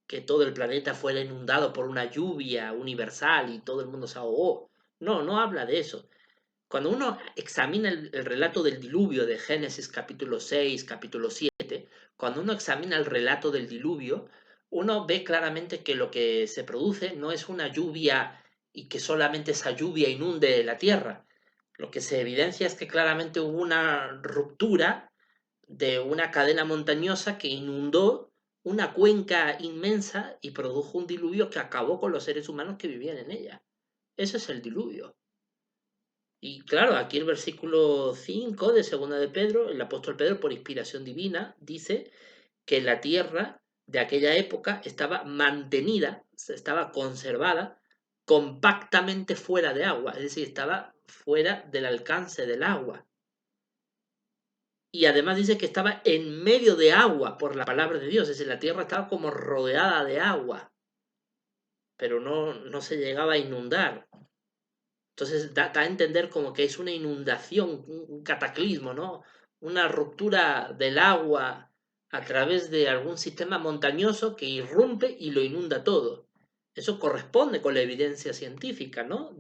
que todo el planeta fuera inundado por una lluvia universal y todo el mundo se ahogó. No, no habla de eso. Cuando uno examina el relato del diluvio de Génesis capítulo 6, capítulo 7, cuando uno examina el relato del diluvio, uno ve claramente que lo que se produce no es una lluvia y que solamente esa lluvia inunde la tierra. Lo que se evidencia es que claramente hubo una ruptura de una cadena montañosa que inundó una cuenca inmensa y produjo un diluvio que acabó con los seres humanos que vivían en ella. Eso es el diluvio. Y claro, aquí el versículo 5 de Segunda de Pedro, el apóstol Pedro, por inspiración divina, dice que la tierra de aquella época estaba mantenida, estaba conservada compactamente fuera de agua, es decir, estaba fuera del alcance del agua. Y además dice que estaba en medio de agua por la palabra de Dios, es decir, la tierra estaba como rodeada de agua, pero no se llegaba a inundar. Entonces da a entender como que es una inundación, un cataclismo, ¿no? Una ruptura del agua a través de algún sistema montañoso que irrumpe y lo inunda todo. Eso corresponde con la evidencia científica, ¿no?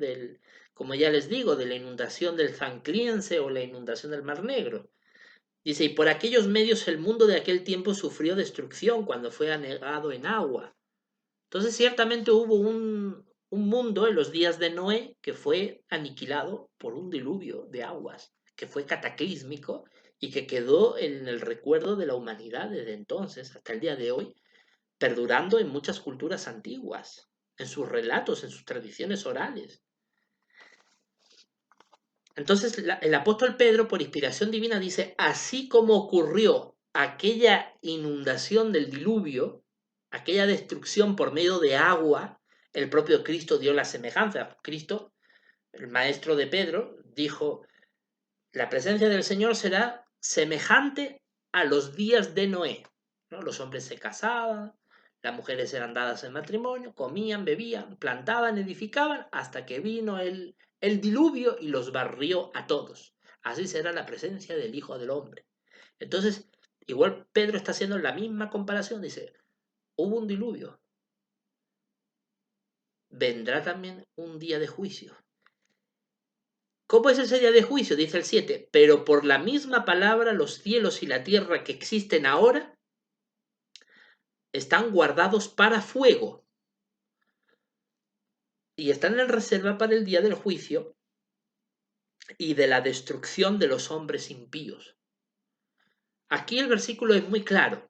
Como ya les digo, de la inundación del Zancliense o la inundación del Mar Negro. Dice, y por aquellos medios el mundo de aquel tiempo sufrió destrucción cuando fue anegado en agua. Entonces ciertamente hubo un mundo en los días de Noé que fue aniquilado por un diluvio de aguas, que fue cataclísmico y que quedó en el recuerdo de la humanidad desde entonces hasta el día de hoy, perdurando en muchas culturas antiguas, en sus relatos, en sus tradiciones orales. Entonces el apóstol Pedro, por inspiración divina, dice, así como ocurrió aquella inundación del diluvio, aquella destrucción por medio de agua, el propio Cristo dio la semejanza. Cristo, el maestro de Pedro, dijo, la presencia del Señor será semejante a los días de Noé. ¿No? Los hombres se casaban, las mujeres eran dadas en matrimonio, comían, bebían, plantaban, edificaban, hasta que vino el diluvio y los barrió a todos. Así será la presencia del Hijo del Hombre. Entonces, igual Pedro está haciendo la misma comparación, dice, hubo un diluvio, vendrá también un día de juicio. ¿Cómo es ese día de juicio? Dice el 7, pero por la misma palabra los cielos y la tierra que existen ahora están guardados para fuego y están en reserva para el día del juicio y de la destrucción de los hombres impíos. Aquí el versículo es muy claro.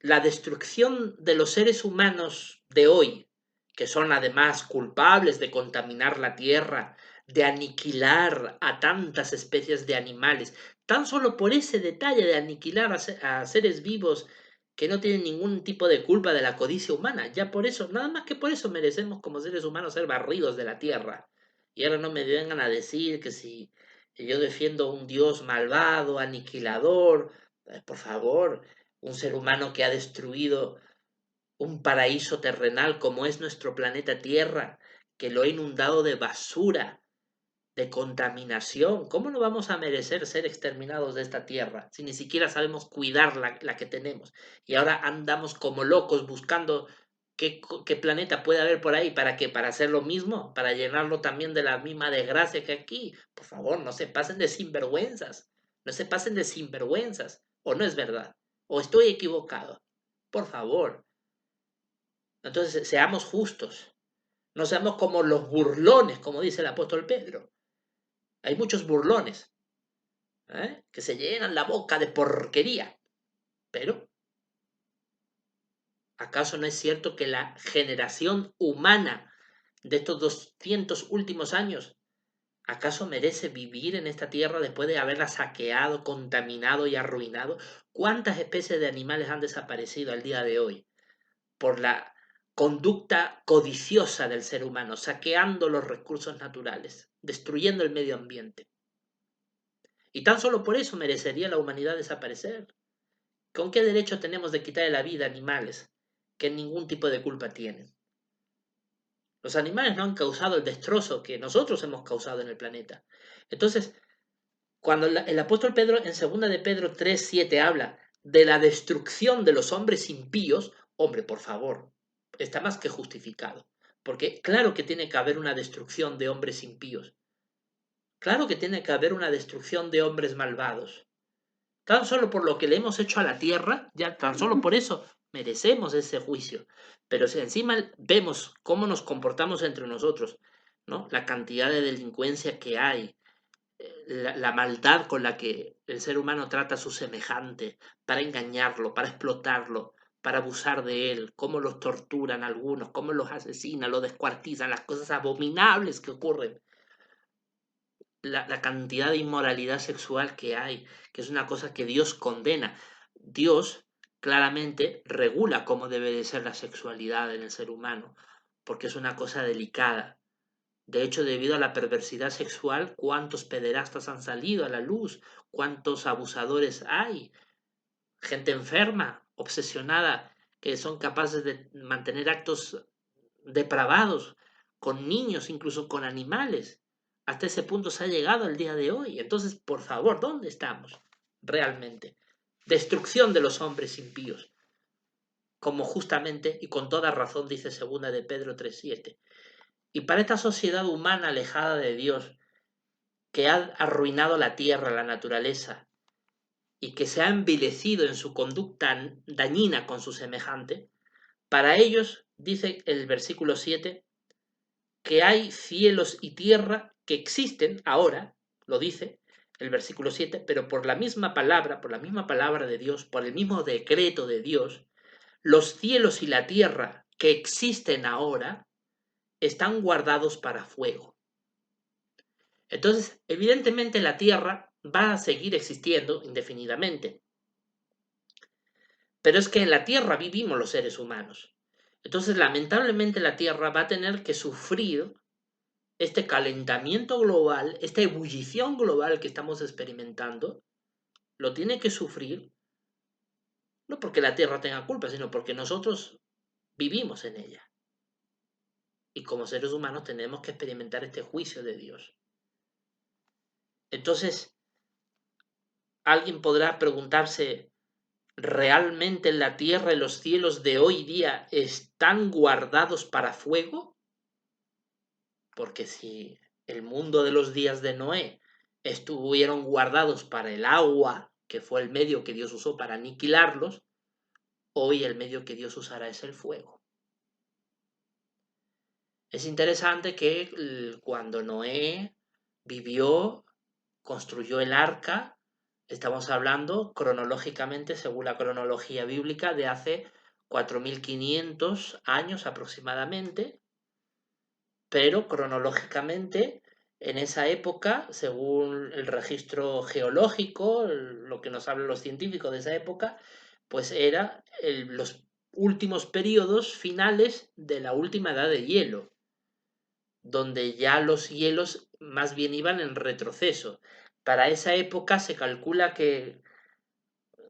La destrucción de los seres humanos de hoy, que son además culpables de contaminar la tierra, de aniquilar a tantas especies de animales, tan solo por ese detalle de aniquilar a seres vivos que no tienen ningún tipo de culpa de la codicia humana, ya por eso, nada más que por eso merecemos como seres humanos ser barridos de la tierra. Y ahora no me vengan a decir que si yo defiendo un Dios malvado, aniquilador, Por favor, un ser humano que ha destruido un paraíso terrenal como es nuestro planeta Tierra, que lo ha inundado de basura, de contaminación. ¿Cómo no vamos a merecer ser exterminados de esta tierra si ni siquiera sabemos cuidar la que tenemos? Y ahora andamos como locos buscando qué planeta puede haber por ahí. ¿Para qué? ¿Para hacer lo mismo? ¿Para llenarlo también de la misma desgracia que aquí? Por favor, no se pasen de sinvergüenzas. No se pasen de sinvergüenzas. ¿O no es verdad? ¿O estoy equivocado? Por favor. Entonces, seamos justos. No seamos como los burlones, como dice el apóstol Pedro. Hay muchos burlones, que se llenan la boca de porquería. Pero, ¿acaso no es cierto que la generación humana de estos 200 últimos años, acaso merece vivir en esta tierra después de haberla saqueado, contaminado y arruinado? ¿Cuántas especies de animales han desaparecido al día de hoy por la conducta codiciosa del ser humano, saqueando los recursos naturales, destruyendo el medio ambiente? Y tan solo por eso merecería la humanidad desaparecer. ¿Con qué derecho tenemos de quitarle la vida a animales que ningún tipo de culpa tienen? Los animales no han causado el destrozo que nosotros hemos causado en el planeta. Entonces, cuando el apóstol Pedro en 2 de Pedro 3:7 habla de la destrucción de los hombres impíos, hombre, por favor, está más que justificado. Porque claro que tiene que haber una destrucción de hombres impíos. Claro que tiene que haber una destrucción de hombres malvados. Tan solo por lo que le hemos hecho a la tierra, ya tan solo por eso merecemos ese juicio. Pero si encima vemos cómo nos comportamos entre nosotros, ¿no? La cantidad de delincuencia que hay, la maldad con la que el ser humano trata a su semejante para engañarlo, para explotarlo, para abusar de él, cómo los torturan algunos, cómo los asesinan, los descuartizan, las cosas abominables que ocurren, la cantidad de inmoralidad sexual que hay, que es una cosa que Dios condena. Dios claramente regula cómo debe de ser la sexualidad en el ser humano, porque es una cosa delicada. De hecho, debido a la perversidad sexual, ¿cuántos pederastas han salido a la luz? ¿Cuántos abusadores hay? Gente enferma, obsesionada, que son capaces de mantener actos depravados con niños, incluso con animales. Hasta ese punto se ha llegado el día de hoy. Entonces, por favor, ¿dónde estamos realmente? Destrucción de los hombres impíos, como justamente y con toda razón dice 2 de Pedro 3:7. Y para esta sociedad humana alejada de Dios, que ha arruinado la tierra, la naturaleza, y que se ha envilecido en su conducta dañina con su semejante, para ellos, dice el versículo 7, que hay cielos y tierra que existen ahora, lo dice el versículo 7, pero por la misma palabra de Dios, por el mismo decreto de Dios, los cielos y la tierra que existen ahora están guardados para fuego. Entonces, evidentemente la tierra va a seguir existiendo indefinidamente, pero es que en la tierra vivimos los seres humanos. Entonces, lamentablemente la tierra va a tener que sufrir este calentamiento global, esta ebullición global que estamos experimentando, lo tiene que sufrir no porque la Tierra tenga culpa, sino porque nosotros vivimos en ella. Y como seres humanos tenemos que experimentar este juicio de Dios. Entonces, alguien podrá preguntarse, ¿realmente la Tierra y los cielos de hoy día están guardados para fuego? Porque si el mundo de los días de Noé estuvieron guardados para el agua, que fue el medio que Dios usó para aniquilarlos, hoy el medio que Dios usará es el fuego. Es interesante que cuando Noé vivió, construyó el arca, estamos hablando cronológicamente, según la cronología bíblica, de hace 4500 años aproximadamente, pero cronológicamente en esa época, según el registro geológico, lo que nos hablan los científicos de esa época, pues era los últimos periodos finales de la última edad de hielo, donde ya los hielos más bien iban en retroceso. Para esa época se calcula que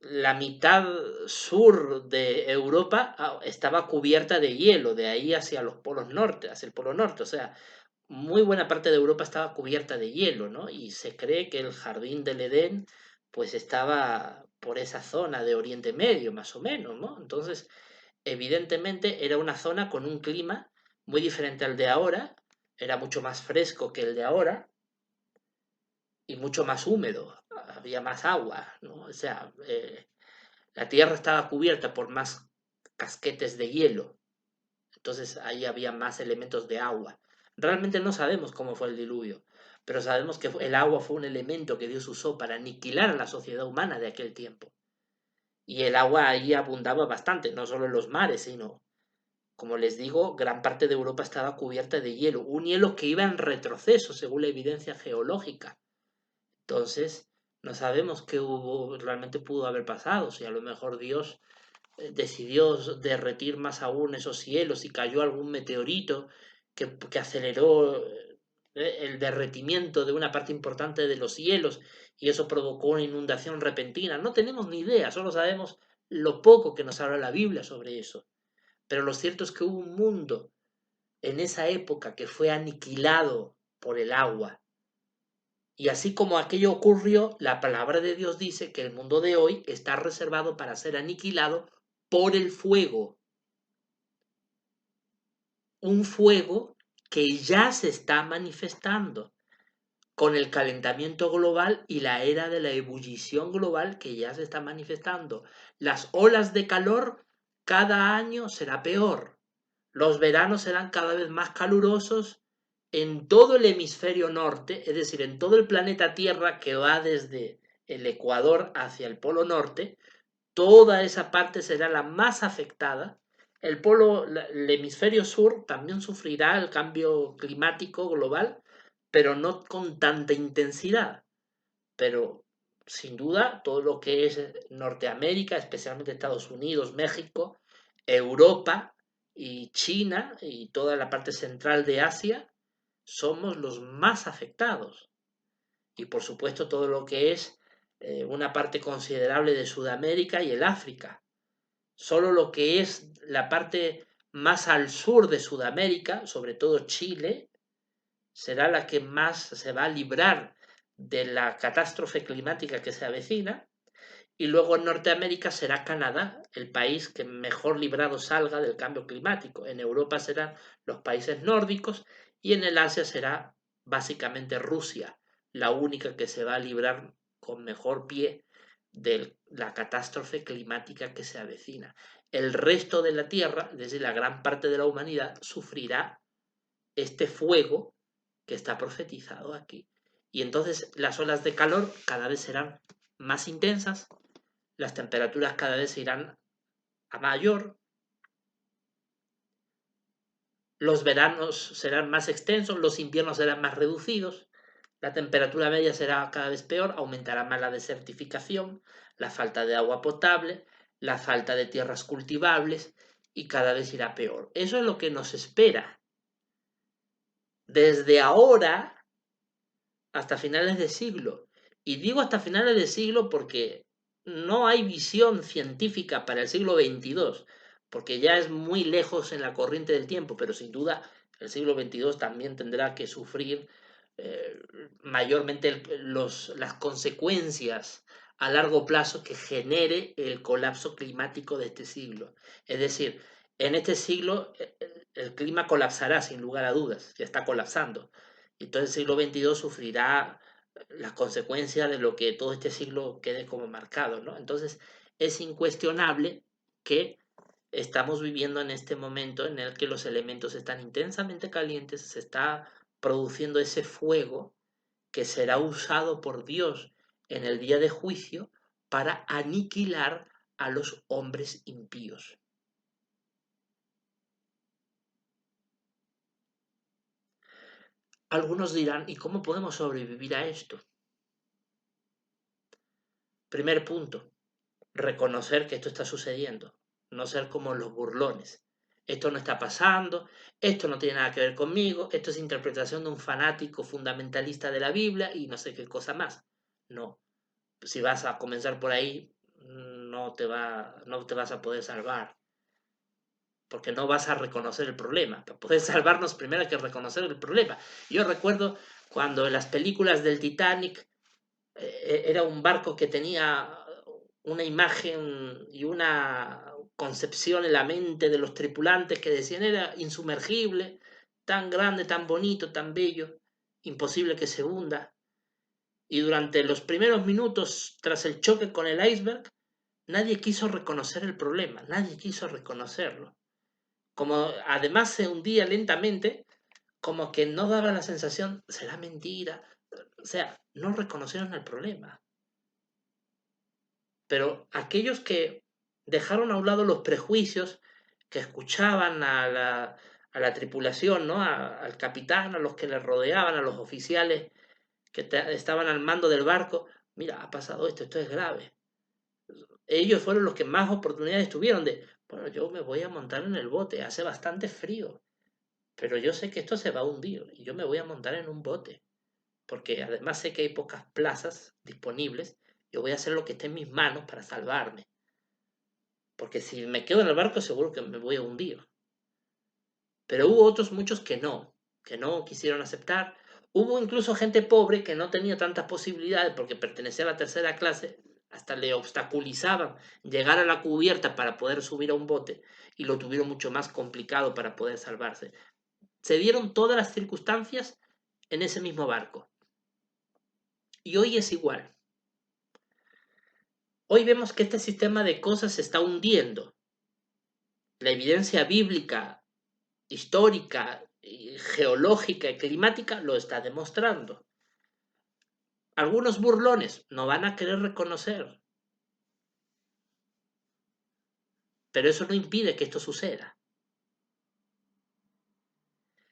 la mitad sur de Europa estaba cubierta de hielo, de ahí hacia los polos norte, hacia el polo norte, o sea, muy buena parte de Europa estaba cubierta de hielo, ¿no? Y se cree que el jardín del Edén, pues estaba por esa zona de Oriente Medio, más o menos, ¿no? Entonces, evidentemente era una zona con un clima muy diferente al de ahora, era mucho más fresco que el de ahora y mucho más húmedo, había más agua, ¿no? O sea, la Tierra estaba cubierta por más casquetes de hielo, entonces ahí había más elementos de agua. Realmente no sabemos cómo fue el diluvio, pero sabemos que el agua fue un elemento que Dios usó para aniquilar a la sociedad humana de aquel tiempo. Y el agua ahí abundaba bastante, no solo en los mares, sino, como les digo, gran parte de Europa estaba cubierta de hielo, un hielo que iba en retroceso según la evidencia geológica. Entonces, no sabemos qué realmente pudo haber pasado, si a lo mejor Dios decidió derretir más aún esos cielos y cayó algún meteorito que aceleró el derretimiento de una parte importante de los cielos y eso provocó una inundación repentina. No tenemos ni idea, solo sabemos lo poco que nos habla la Biblia sobre eso. Pero lo cierto es que hubo un mundo en esa época que fue aniquilado por el agua. Y así como aquello ocurrió, la palabra de Dios dice que el mundo de hoy está reservado para ser aniquilado por el fuego. Un fuego que ya se está manifestando con el calentamiento global y la era de la ebullición global que ya se está manifestando. Las olas de calor cada año será peor. Los veranos serán cada vez más calurosos en todo el hemisferio norte, es decir, en todo el planeta Tierra que va desde el Ecuador hacia el Polo Norte, toda esa parte será la más afectada. El hemisferio sur también sufrirá el cambio climático global, pero no con tanta intensidad. Pero sin duda, todo lo que es Norteamérica, especialmente Estados Unidos, México, Europa y China y toda la parte central de Asia, somos los más afectados. Y por supuesto todo lo que es una parte considerable de Sudamérica y el África. Solo lo que es la parte más al sur de Sudamérica, sobre todo Chile, será la que más se va a librar de la catástrofe climática que se avecina. Y luego en Norteamérica será Canadá, el país que mejor librado salga del cambio climático. En Europa serán los países nórdicos y en el Asia será básicamente Rusia, la única que se va a librar con mejor pie de la catástrofe climática que se avecina. El resto de la Tierra, es decir, la gran parte de la humanidad, sufrirá este fuego que está profetizado aquí. Y entonces las olas de calor cada vez serán más intensas, las temperaturas cada vez se irán a mayor, los veranos serán más extensos, los inviernos serán más reducidos, la temperatura media será cada vez peor, aumentará más la desertificación, la falta de agua potable, la falta de tierras cultivables y cada vez irá peor. Eso es lo que nos espera. Desde ahora hasta finales de siglo. Y digo hasta finales de siglo porque no hay visión científica para el siglo XXII, porque ya es muy lejos en la corriente del tiempo, pero sin duda el siglo XXII también tendrá que sufrir eh, mayormente las consecuencias a largo plazo que genere el colapso climático de este siglo. Es decir, en este siglo el clima colapsará sin lugar a dudas, ya está colapsando. Entonces el siglo XXII sufrirá las consecuencias de lo que todo este siglo quede como marcado, ¿no? Entonces es incuestionable que estamos viviendo en este momento en el que los elementos están intensamente calientes, se está produciendo ese fuego que será usado por Dios en el día de juicio para aniquilar a los hombres impíos. Algunos dirán, ¿y cómo podemos sobrevivir a esto? Primer punto, reconocer que esto está sucediendo, no ser como los burlones. Esto no está pasando, esto no tiene nada que ver conmigo, esto es interpretación de un fanático fundamentalista de la Biblia y no sé qué cosa más. No, si vas a comenzar por ahí, no te vas a poder salvar, porque no vas a reconocer el problema. Para poder salvarnos primero hay que reconocer el problema. Yo recuerdo cuando en las películas del Titanic era un barco que tenía una imagen y una concepción en la mente de los tripulantes que decían era insumergible, tan grande, tan bonito, tan bello, imposible que se hunda. Y durante los primeros minutos tras el choque con el iceberg, nadie quiso reconocer el problema, nadie quiso reconocerlo. Como además se hundía lentamente, como que no daba la sensación, será mentira. O sea, no reconocieron el problema. Pero aquellos que dejaron a un lado los prejuicios, que escuchaban a la tripulación, ¿no? Al capitán, a los que le rodeaban, a los oficiales que estaban al mando del barco, mira, ha pasado esto, esto es grave. Ellos fueron los que más oportunidades tuvieron de, bueno, yo me voy a montar en el bote, hace bastante frío, pero yo sé que esto se va a hundir y yo me voy a montar en un bote, porque además sé que hay pocas plazas disponibles, yo voy a hacer lo que esté en mis manos para salvarme, porque si me quedo en el barco seguro que me voy a hundir. Pero hubo otros muchos que no quisieron aceptar. Hubo incluso gente pobre que no tenía tantas posibilidades porque pertenecía a la tercera clase, hasta le obstaculizaban llegar a la cubierta para poder subir a un bote y lo tuvieron mucho más complicado para poder salvarse. Se dieron todas las circunstancias en ese mismo barco. Y hoy es igual. Hoy vemos que este sistema de cosas se está hundiendo. La evidencia bíblica, histórica, geológica y climática lo está demostrando. Algunos burlones no van a querer reconocer, pero eso no impide que esto suceda.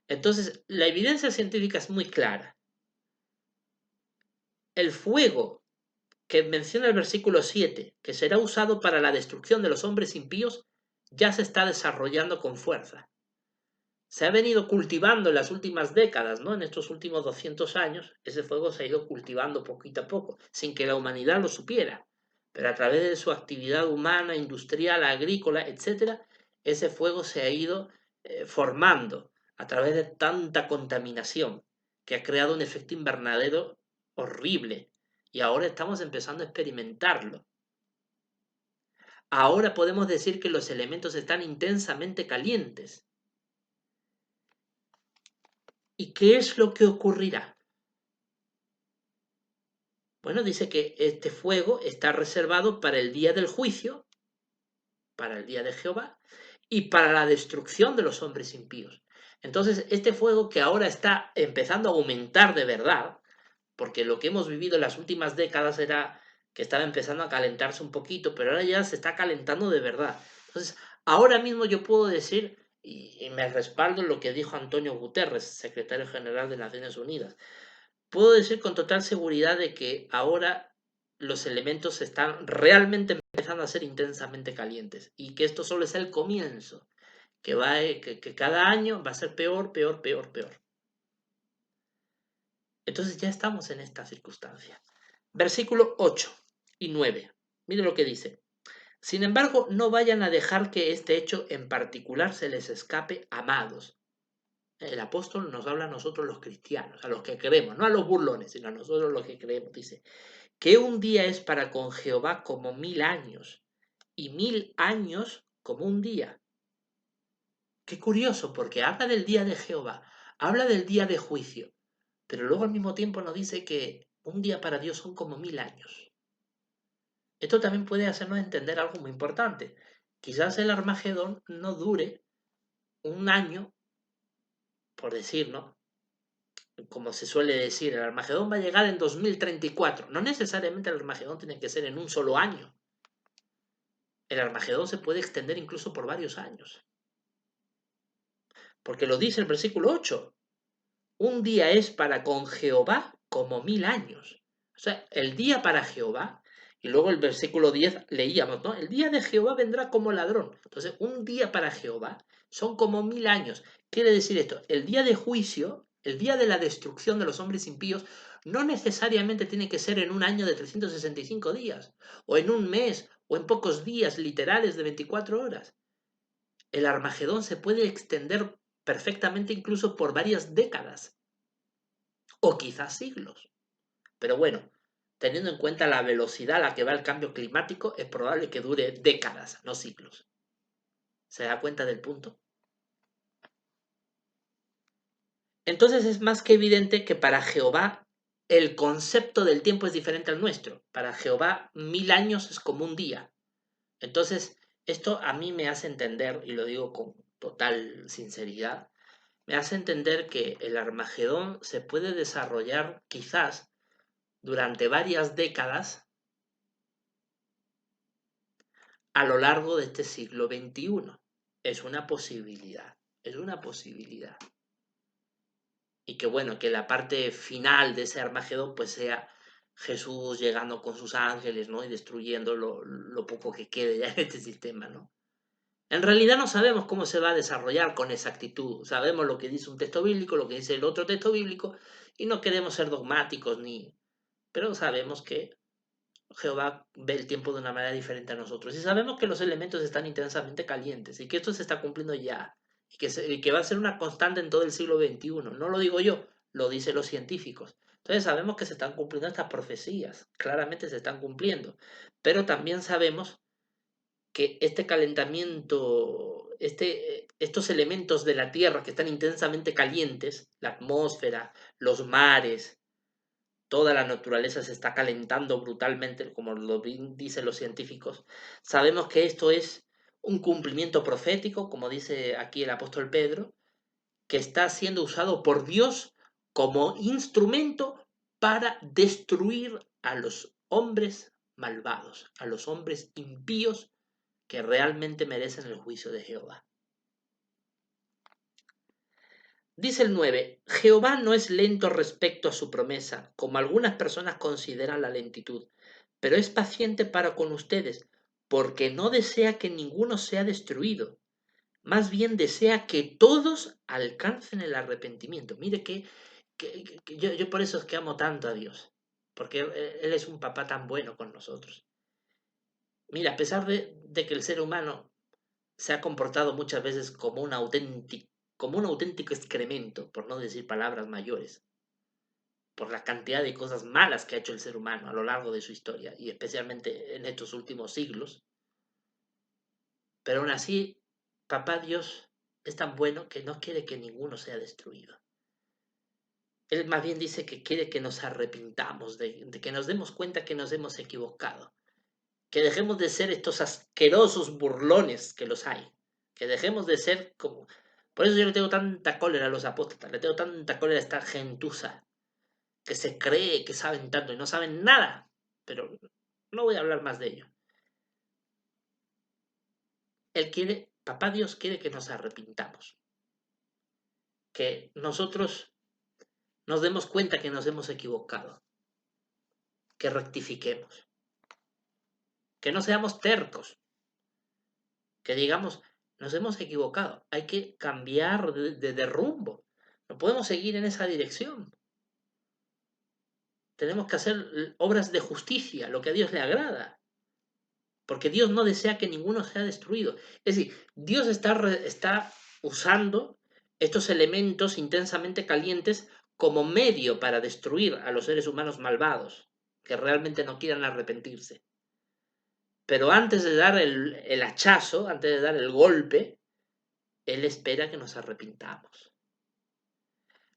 Entonces, la evidencia científica es muy clara. El fuego que menciona el versículo 7, que será usado para la destrucción de los hombres impíos, ya se está desarrollando con fuerza. Se ha venido cultivando en las últimas décadas, ¿no? En estos últimos 200 años, ese fuego se ha ido cultivando poquito a poco, sin que la humanidad lo supiera. Pero a través de su actividad humana, industrial, agrícola, etcétera, ese fuego se ha ido formando a través de tanta contaminación que ha creado un efecto invernadero horrible. Y ahora estamos empezando a experimentarlo. Ahora podemos decir que los elementos están intensamente calientes. ¿Y qué es lo que ocurrirá? Bueno, dice que este fuego está reservado para el día del juicio, para el día de Jehová, y para la destrucción de los hombres impíos. Entonces, este fuego que ahora está empezando a aumentar de verdad, porque lo que hemos vivido en las últimas décadas era que estaba empezando a calentarse un poquito, pero ahora ya se está calentando de verdad. Entonces, ahora mismo yo puedo decir, y me respaldo en lo que dijo Antonio Guterres, secretario general de Naciones Unidas, puedo decir con total seguridad de que ahora los elementos están realmente empezando a ser intensamente calientes y que esto solo es el comienzo, que cada año va a ser peor, peor, peor, peor. Entonces ya estamos en esta circunstancia. Versículo 8 y 9. Mire lo que dice. Sin embargo, no vayan a dejar que este hecho en particular se les escape, amados. El apóstol nos habla a nosotros los cristianos, a los que creemos, no a los burlones, sino a nosotros los que creemos. Dice, que un día es para con Jehová como 1000 años, y 1000 años como un día. Qué curioso, porque habla del día de Jehová, habla del día de juicio, pero luego al mismo tiempo nos dice que un día para Dios son como 1000 años. Esto también puede hacernos entender algo muy importante. Quizás el Armagedón no dure un año, por decir, ¿no? Como se suele decir, el Armagedón va a llegar en 2034. No necesariamente el Armagedón tiene que ser en un solo año. El Armagedón se puede extender incluso por varios años. Porque lo dice el versículo 8. Un día es para con Jehová como 1000 años. O sea, el día para Jehová, y luego el versículo 10 leíamos, ¿no? El día de Jehová vendrá como ladrón. Entonces, un día para Jehová son como 1000 años. Quiere decir esto, el día de juicio, el día de la destrucción de los hombres impíos, no necesariamente tiene que ser en un año de 365 días, o en un mes, o en pocos días literales de 24 horas. El Armagedón se puede extender perfectamente incluso por varias décadas o quizás siglos. Pero bueno, teniendo en cuenta la velocidad a la que va el cambio climático, es probable que dure décadas, no siglos. ¿Se da cuenta del punto? Entonces es más que evidente que para Jehová el concepto del tiempo es diferente al nuestro. Para Jehová 1000 años es como un día. Entonces, esto a mí me hace entender, y lo digo con total sinceridad, me hace entender que el Armagedón se puede desarrollar quizás durante varias décadas a lo largo de este siglo XXI. Es una posibilidad, es una posibilidad. Y que bueno, que la parte final de ese Armagedón pues sea Jesús llegando con sus ángeles, ¿no? Y destruyendo lo poco que quede ya en este sistema, ¿no? En realidad no sabemos cómo se va a desarrollar con exactitud. Sabemos lo que dice un texto bíblico, lo que dice el otro texto bíblico, y no queremos ser dogmáticos ni... Pero sabemos que Jehová ve el tiempo de una manera diferente a nosotros. Y sabemos que los elementos están intensamente calientes y que esto se está cumpliendo ya. Y que va a ser una constante en todo el siglo XXI. No lo digo yo, lo dicen los científicos. Entonces sabemos que se están cumpliendo estas profecías. Claramente se están cumpliendo. Pero también sabemos que este calentamiento, estos elementos de la Tierra que están intensamente calientes, la atmósfera, los mares, toda la naturaleza se está calentando brutalmente, como lo dicen los científicos. Sabemos que esto es un cumplimiento profético, como dice aquí el apóstol Pedro, que está siendo usado por Dios como instrumento para destruir a los hombres malvados, a los hombres impíos que realmente merecen el juicio de Jehová. Dice el 9, Jehová no es lento respecto a su promesa, como algunas personas consideran la lentitud, pero es paciente para con ustedes, porque no desea que ninguno sea destruido, más bien desea que todos alcancen el arrepentimiento. Mire que yo por eso es que amo tanto a Dios, porque Él es un papá tan bueno con nosotros. Mira, a pesar de que el ser humano se ha comportado muchas veces como un auténtico excremento, por no decir palabras mayores, por la cantidad de cosas malas que ha hecho el ser humano a lo largo de su historia, y especialmente en estos últimos siglos. Pero aún así, Papá Dios es tan bueno que no quiere que ninguno sea destruido. Él más bien dice que quiere que nos arrepintamos, de que nos demos cuenta que nos hemos equivocado, que dejemos de ser estos asquerosos burlones que los hay, que dejemos de ser como... Por eso yo le tengo tanta cólera a los apóstatas, le tengo tanta cólera a esta gentuza que se cree que saben tanto y no saben nada, pero no voy a hablar más de ello. Él quiere, Papá Dios quiere que nos arrepintamos, que nosotros nos demos cuenta que nos hemos equivocado, que rectifiquemos, que no seamos tercos, que digamos, nos hemos equivocado, hay que cambiar de rumbo, no podemos seguir en esa dirección. Tenemos que hacer obras de justicia, lo que a Dios le agrada, porque Dios no desea que ninguno sea destruido. Es decir, Dios está usando estos elementos intensamente calientes como medio para destruir a los seres humanos malvados, que realmente no quieran arrepentirse. Pero antes de dar el hachazo, antes de dar el golpe, Él espera que nos arrepintamos.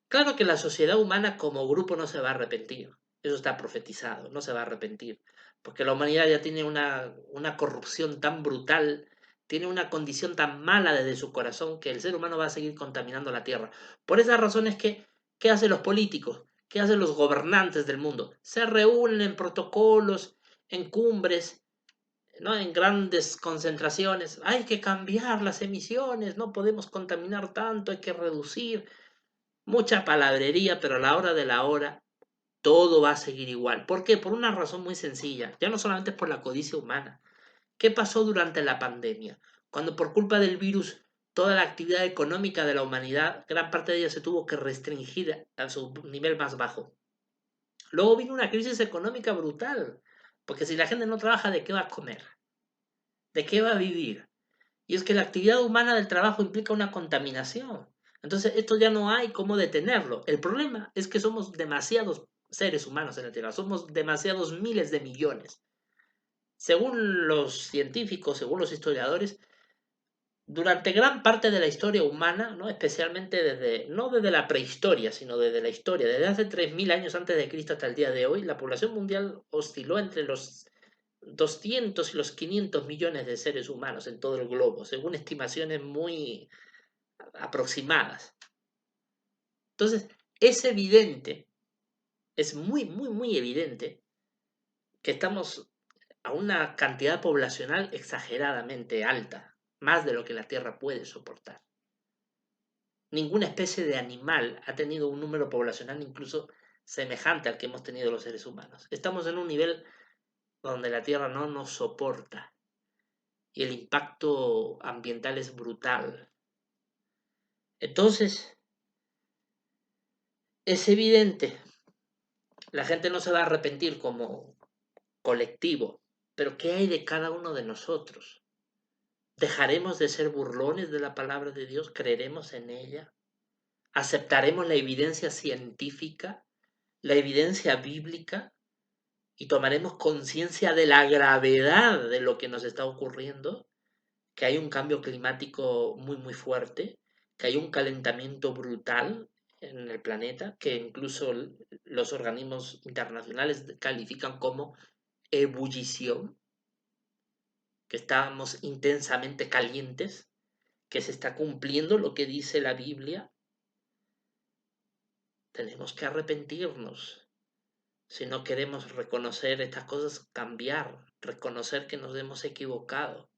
Claro que la sociedad humana como grupo no se va a arrepentir. Eso está profetizado, no se va a arrepentir. Porque la humanidad ya tiene una corrupción tan brutal, tiene una condición tan mala desde su corazón que el ser humano va a seguir contaminando la tierra. Por esas razones, ¿qué hacen los políticos? ¿Qué hacen los gobernantes del mundo? Se reúnen en protocolos, en cumbres, ¿no? En grandes concentraciones. Hay que cambiar las emisiones, no podemos contaminar tanto, hay que reducir. Mucha palabrería, pero a la hora de la hora todo va a seguir igual. ¿Por qué? Por una razón muy sencilla. Ya no solamente es por la codicia humana. ¿Qué pasó durante la pandemia? Cuando por culpa del virus toda la actividad económica de la humanidad, gran parte de ella se tuvo que restringir a su nivel más bajo. Luego vino una crisis económica brutal, porque si la gente no trabaja, ¿de qué va a comer? ¿De qué va a vivir? Y es que la actividad humana del trabajo implica una contaminación. Entonces, esto ya no hay cómo detenerlo. El problema es que somos demasiados seres humanos en la Tierra, somos demasiados miles de millones. Según los científicos, según los historiadores, durante gran parte de la historia humana, ¿no? Especialmente no desde la prehistoria, sino desde la historia, desde hace 3.000 años antes de Cristo hasta el día de hoy, la población mundial osciló entre los 200 y los 500 millones de seres humanos en todo el globo, según estimaciones muy aproximadas. Entonces, es evidente, es muy, muy, muy evidente que estamos a una cantidad poblacional exageradamente alta, más de lo que la Tierra puede soportar. Ninguna especie de animal ha tenido un número poblacional incluso semejante al que hemos tenido los seres humanos. Estamos en un nivel donde la Tierra no nos soporta y el impacto ambiental es brutal. Entonces, es evidente, la gente no se va a arrepentir como colectivo, pero ¿qué hay de cada uno de nosotros? ¿Dejaremos de ser burlones de la palabra de Dios? ¿Creeremos en ella? ¿Aceptaremos la evidencia científica, la evidencia bíblica? Y tomaremos conciencia de la gravedad de lo que nos está ocurriendo, que hay un cambio climático muy, muy fuerte, que hay un calentamiento brutal en el planeta, que incluso los organismos internacionales califican como ebullición, que estamos intensamente calientes, que se está cumpliendo lo que dice la Biblia. Tenemos que arrepentirnos. Si no queremos reconocer estas cosas, cambiar, reconocer que nos hemos equivocado,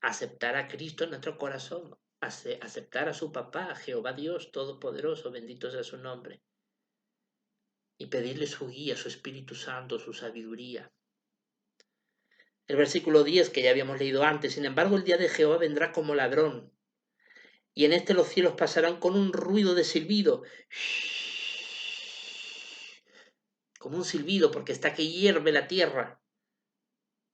aceptar a Cristo en nuestro corazón, aceptar a su papá, a Jehová Dios Todopoderoso, bendito sea su nombre, y pedirle su guía, su Espíritu Santo, su sabiduría. El versículo 10 que ya habíamos leído antes, sin embargo el día de Jehová vendrá como ladrón, y en este los cielos pasarán con un ruido de silbido, como un silbido, porque está que hierve la tierra.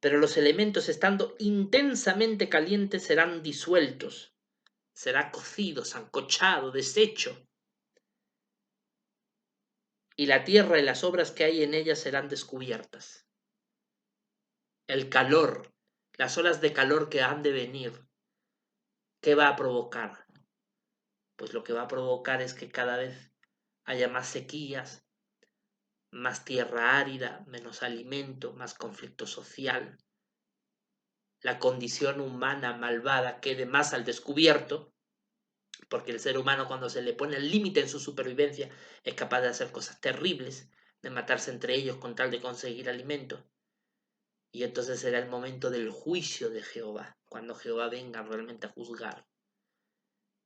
Pero los elementos, estando intensamente calientes, serán disueltos, será cocido, sancochado, deshecho, y la tierra y las obras que hay en ella serán descubiertas. El calor, las olas de calor que han de venir, ¿qué va a provocar? Pues lo que va a provocar es que cada vez haya más sequías, más tierra árida, menos alimento, más conflicto social, la condición humana malvada quede más al descubierto, porque el ser humano, cuando se le pone el límite en su supervivencia, es capaz de hacer cosas terribles, de matarse entre ellos con tal de conseguir alimento. Y entonces será el momento del juicio de Jehová, cuando Jehová venga realmente a juzgar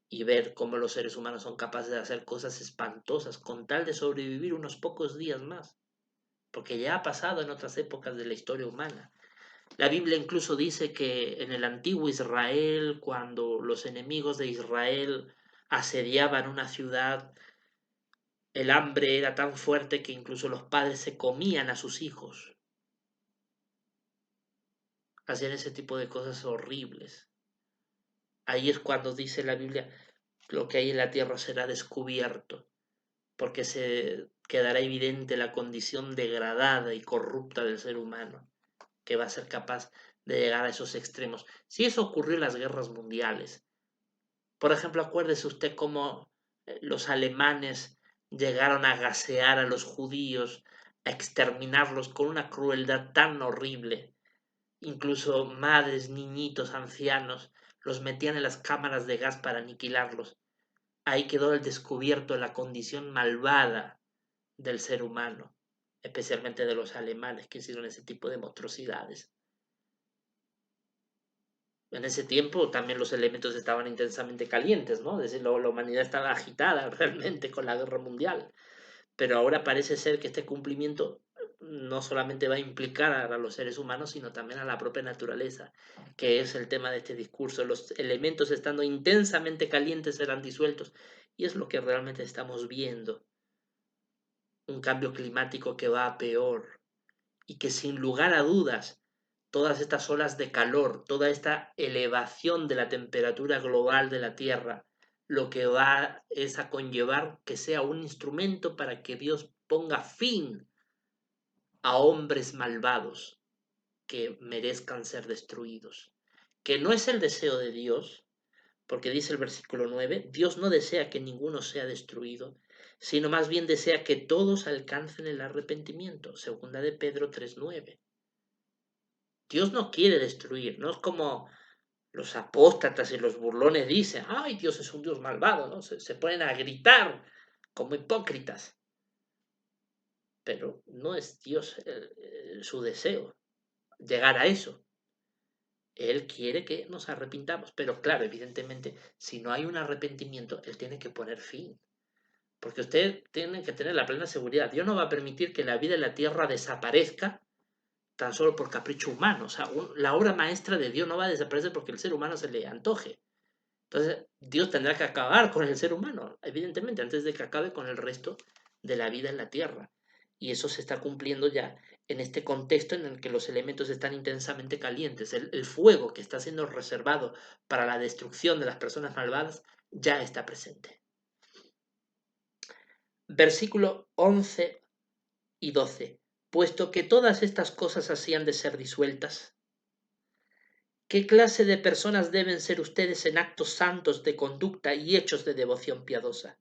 y ver cómo los seres humanos son capaces de hacer cosas espantosas con tal de sobrevivir unos pocos días más, porque ya ha pasado en otras épocas de la historia humana. La Biblia incluso dice que en el antiguo Israel, cuando los enemigos de Israel asediaban una ciudad, el hambre era tan fuerte que incluso los padres se comían a sus hijos. Hacían ese tipo de cosas horribles. Ahí es cuando dice la Biblia, lo que hay en la tierra será descubierto, porque se quedará evidente la condición degradada y corrupta del ser humano, que va a ser capaz de llegar a esos extremos. Si eso ocurrió en las guerras mundiales, por ejemplo, acuérdese usted cómo los alemanes llegaron a gasear a los judíos, a exterminarlos con una crueldad tan horrible. Incluso madres, niñitos, ancianos, los metían en las cámaras de gas para aniquilarlos. Ahí quedó al descubierto la condición malvada del ser humano, especialmente de los alemanes que hicieron ese tipo de monstruosidades. En ese tiempo también los elementos estaban intensamente calientes, ¿no? Es decir, la humanidad estaba agitada realmente con la guerra mundial. Pero ahora parece ser que este cumplimiento no solamente va a implicar a los seres humanos, sino también a la propia naturaleza, que es el tema de este discurso. Los elementos estando intensamente calientes serán disueltos. Y es lo que realmente estamos viendo. Un cambio climático que va a peor y que sin lugar a dudas todas estas olas de calor, toda esta elevación de la temperatura global de la Tierra, lo que va es a conllevar que sea un instrumento para que Dios ponga fin a hombres malvados que merezcan ser destruidos. Que no es el deseo de Dios, porque dice el versículo 9, Dios no desea que ninguno sea destruido, sino más bien desea que todos alcancen el arrepentimiento. Segunda de Pedro 3:9. Dios no quiere destruir, no es como los apóstatas y los burlones dicen, ay, Dios es un Dios malvado, ¿no? Se ponen a gritar como hipócritas, pero no es Dios su deseo llegar a eso. Él quiere que nos arrepintamos, pero claro, evidentemente, si no hay un arrepentimiento, Él tiene que poner fin. Porque usted tiene que tener la plena seguridad. Dios no va a permitir que la vida en la tierra desaparezca tan solo por capricho humano. O sea, la obra maestra de Dios no va a desaparecer porque el ser humano se le antoje. Entonces, Dios tendrá que acabar con el ser humano, evidentemente, antes de que acabe con el resto de la vida en la tierra. Y eso se está cumpliendo ya en este contexto en el que los elementos están intensamente calientes. El fuego que está siendo reservado para la destrucción de las personas malvadas ya está presente. Versículo 11 y 12. Puesto que todas estas cosas hacían de ser disueltas, ¿qué clase de personas deben ser ustedes en actos santos de conducta y hechos de devoción piadosa?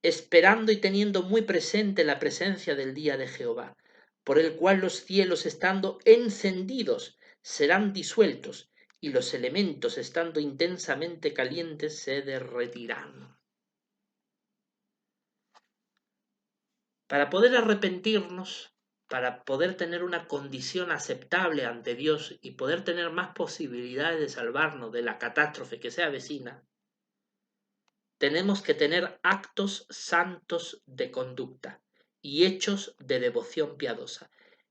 Esperando y teniendo muy presente la presencia del día de Jehová, por el cual los cielos estando encendidos serán disueltos y los elementos estando intensamente calientes se derretirán. Para poder arrepentirnos, para poder tener una condición aceptable ante Dios y poder tener más posibilidades de salvarnos de la catástrofe que se avecina, tenemos que tener actos santos de conducta y hechos de devoción piadosa.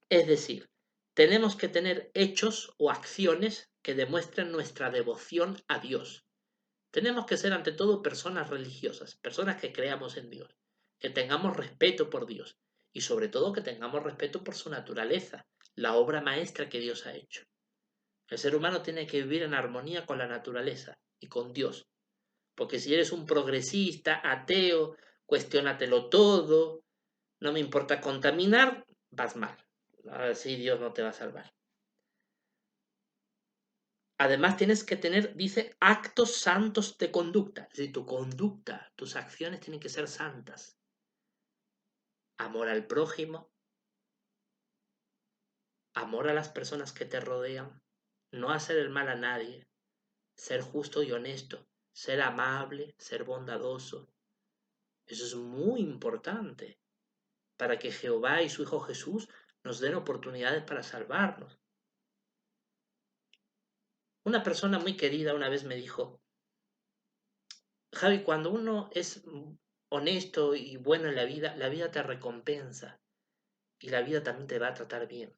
Es decir, tenemos que tener hechos o acciones que demuestren nuestra devoción a Dios. Tenemos que ser ante todo personas religiosas, personas que creamos en Dios, que tengamos respeto por Dios y sobre todo que tengamos respeto por su naturaleza, la obra maestra que Dios ha hecho. El ser humano tiene que vivir en armonía con la naturaleza y con Dios, porque si eres un progresista, ateo, cuestiónatelo todo, no me importa contaminar, vas mal. Así Dios no te va a salvar. Además tienes que tener, dice, actos santos de conducta. Es decir, tu conducta, tus acciones tienen que ser santas. Amor al prójimo, amor a las personas que te rodean, no hacer el mal a nadie, ser justo y honesto, ser amable, ser bondadoso. Eso es muy importante para que Jehová y su Hijo Jesús nos den oportunidades para salvarnos. Una persona muy querida una vez me dijo, Javi, cuando uno es honesto y bueno en la vida te recompensa y la vida también te va a tratar bien.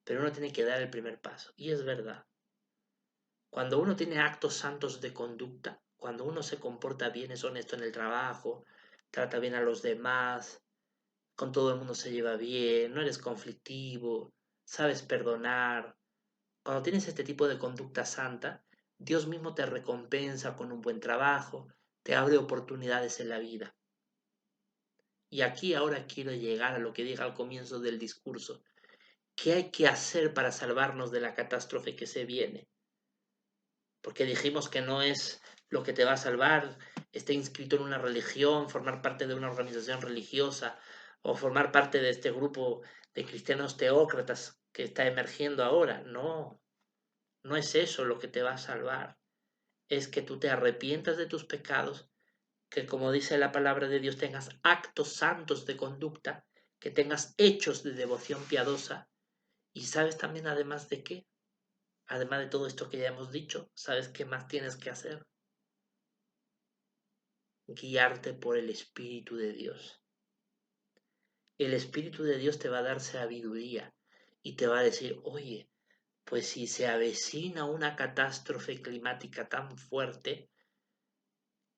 Pero uno tiene que dar el primer paso. Y es verdad. Cuando uno tiene actos santos de conducta, cuando uno se comporta bien, es honesto en el trabajo, trata bien a los demás, con todo el mundo se lleva bien, no eres conflictivo, sabes perdonar. Cuando tienes este tipo de conducta santa, Dios mismo te recompensa con un buen trabajo, te abre oportunidades en la vida. Y aquí ahora quiero llegar a lo que dije al comienzo del discurso. ¿Qué hay que hacer para salvarnos de la catástrofe que se viene? Porque dijimos que no es lo que te va a salvar, estar inscrito en una religión, formar parte de una organización religiosa o formar parte de este grupo de cristianos teócratas que está emergiendo ahora. No, no es eso lo que te va a salvar. Es que tú te arrepientas de tus pecados, que como dice la palabra de Dios tengas actos santos de conducta, que tengas hechos de devoción piadosa. Y sabes también además de qué, además de todo esto que ya hemos dicho, ¿sabes qué más tienes que hacer? Guiarte por el Espíritu de Dios. El Espíritu de Dios te va a dar sabiduría y te va a decir, oye, pues si se avecina una catástrofe climática tan fuerte,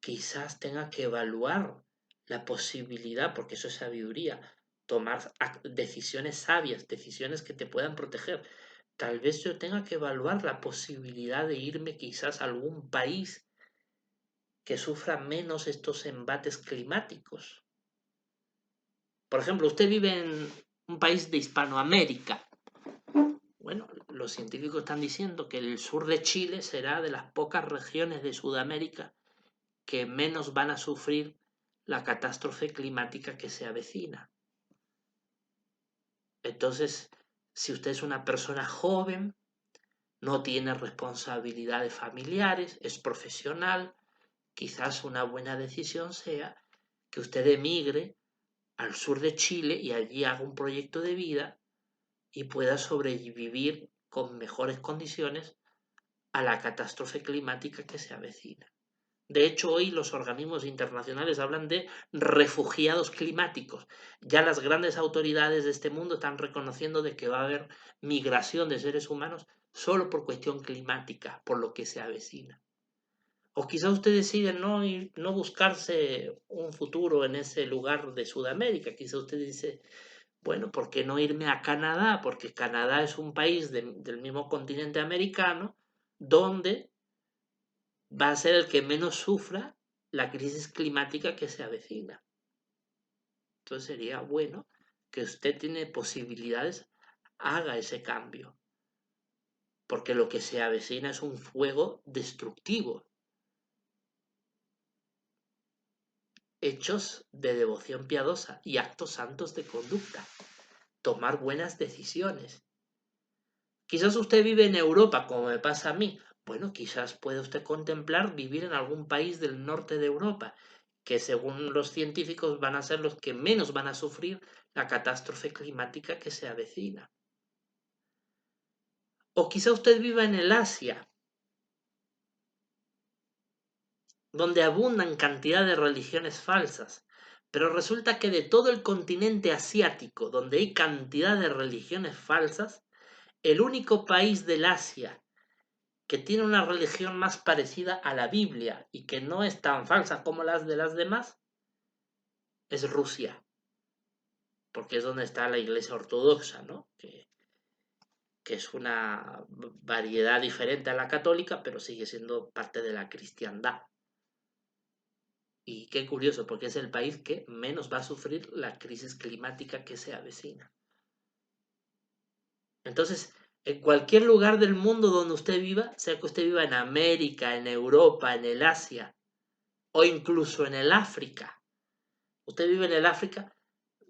quizás tenga que evaluar la posibilidad, porque eso es sabiduría, tomar decisiones sabias, decisiones que te puedan proteger. tal vez yo tenga que evaluar la posibilidad de irme quizás a algún país que sufra menos estos embates climáticos. Por ejemplo, usted vive en un país de Hispanoamérica. Bueno, los científicos están diciendo que el sur de Chile será de las pocas regiones de Sudamérica que menos van a sufrir la catástrofe climática que se avecina. Entonces, si usted es una persona joven, no tiene responsabilidades familiares, es profesional, quizás una buena decisión sea que usted emigre al sur de Chile y allí haga un proyecto de vida y pueda sobrevivir con mejores condiciones a la catástrofe climática que se avecina. De hecho, hoy los organismos internacionales hablan de refugiados climáticos. Ya las grandes autoridades de este mundo están reconociendo de que va a haber migración de seres humanos solo por cuestión climática, por lo que se avecina. O quizá usted decide no buscarse un futuro en ese lugar de Sudamérica. Quizá usted dice, bueno, ¿por qué no irme a Canadá? Porque Canadá es un país del mismo continente americano donde va a ser el que menos sufra la crisis climática que se avecina. Entonces sería bueno que usted tiene posibilidades, haga ese cambio, porque lo que se avecina es un fuego destructivo. Hechos de devoción piadosa y actos santos de conducta. Tomar buenas decisiones. Quizás usted vive en Europa, como me pasa a mí. Bueno, quizás puede usted contemplar vivir en algún país del norte de Europa, que según los científicos van a ser los que menos van a sufrir la catástrofe climática que se avecina. O quizá usted viva en el Asia, donde abundan cantidad de religiones falsas. Pero resulta que de todo el continente asiático, donde hay cantidad de religiones falsas, el único país del Asia que tiene una religión más parecida a la Biblia y que no es tan falsa como las de las demás, es Rusia, porque es donde está la Iglesia Ortodoxa, ¿no? Que es una variedad diferente a la católica, pero sigue siendo parte de la cristiandad. Y qué curioso, porque es el país que menos va a sufrir la crisis climática que se avecina. Entonces, en cualquier lugar del mundo donde usted viva, sea que usted viva en América, en Europa, en el Asia o incluso en el África, usted vive en el África,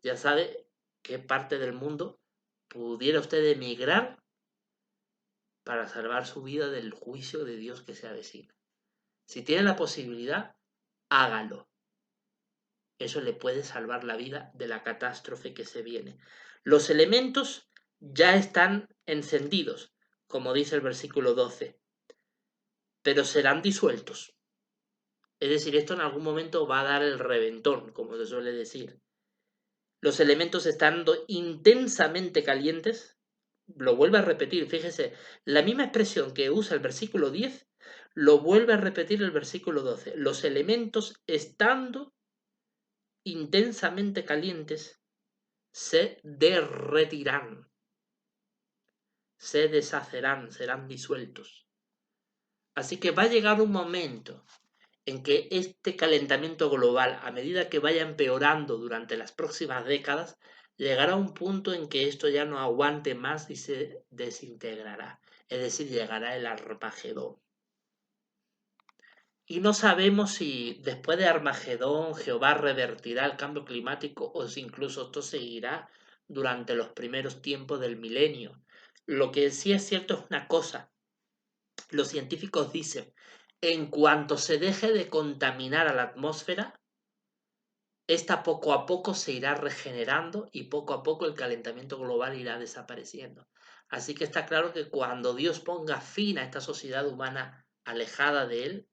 ya sabe qué parte del mundo pudiera usted emigrar para salvar su vida del juicio de Dios que se avecina. Si tiene la posibilidad, hágalo. Eso le puede salvar la vida de la catástrofe que se viene. Los elementos ya están encendidos, como dice el versículo 12, pero serán disueltos. Es decir, esto en algún momento va a dar el reventón, como se suele decir. Los elementos estando intensamente calientes, lo vuelve a repetir, fíjese, la misma expresión que usa el versículo 10, lo vuelve a repetir el versículo 12. Los elementos estando intensamente calientes se derretirán, se deshacerán, serán disueltos. Así que va a llegar un momento en que este calentamiento global, a medida que vaya empeorando durante las próximas décadas, llegará a un punto en que esto ya no aguante más y se desintegrará. Es decir, llegará el Armagedón. Y no sabemos si después de Armagedón Jehová revertirá el cambio climático o si incluso esto seguirá durante los primeros tiempos del milenio. Lo que sí es cierto es una cosa. Los científicos dicen, en cuanto se deje de contaminar a la atmósfera, esta poco a poco se irá regenerando y poco a poco el calentamiento global irá desapareciendo. Así que está claro que cuando Dios ponga fin a esta sociedad humana alejada de Él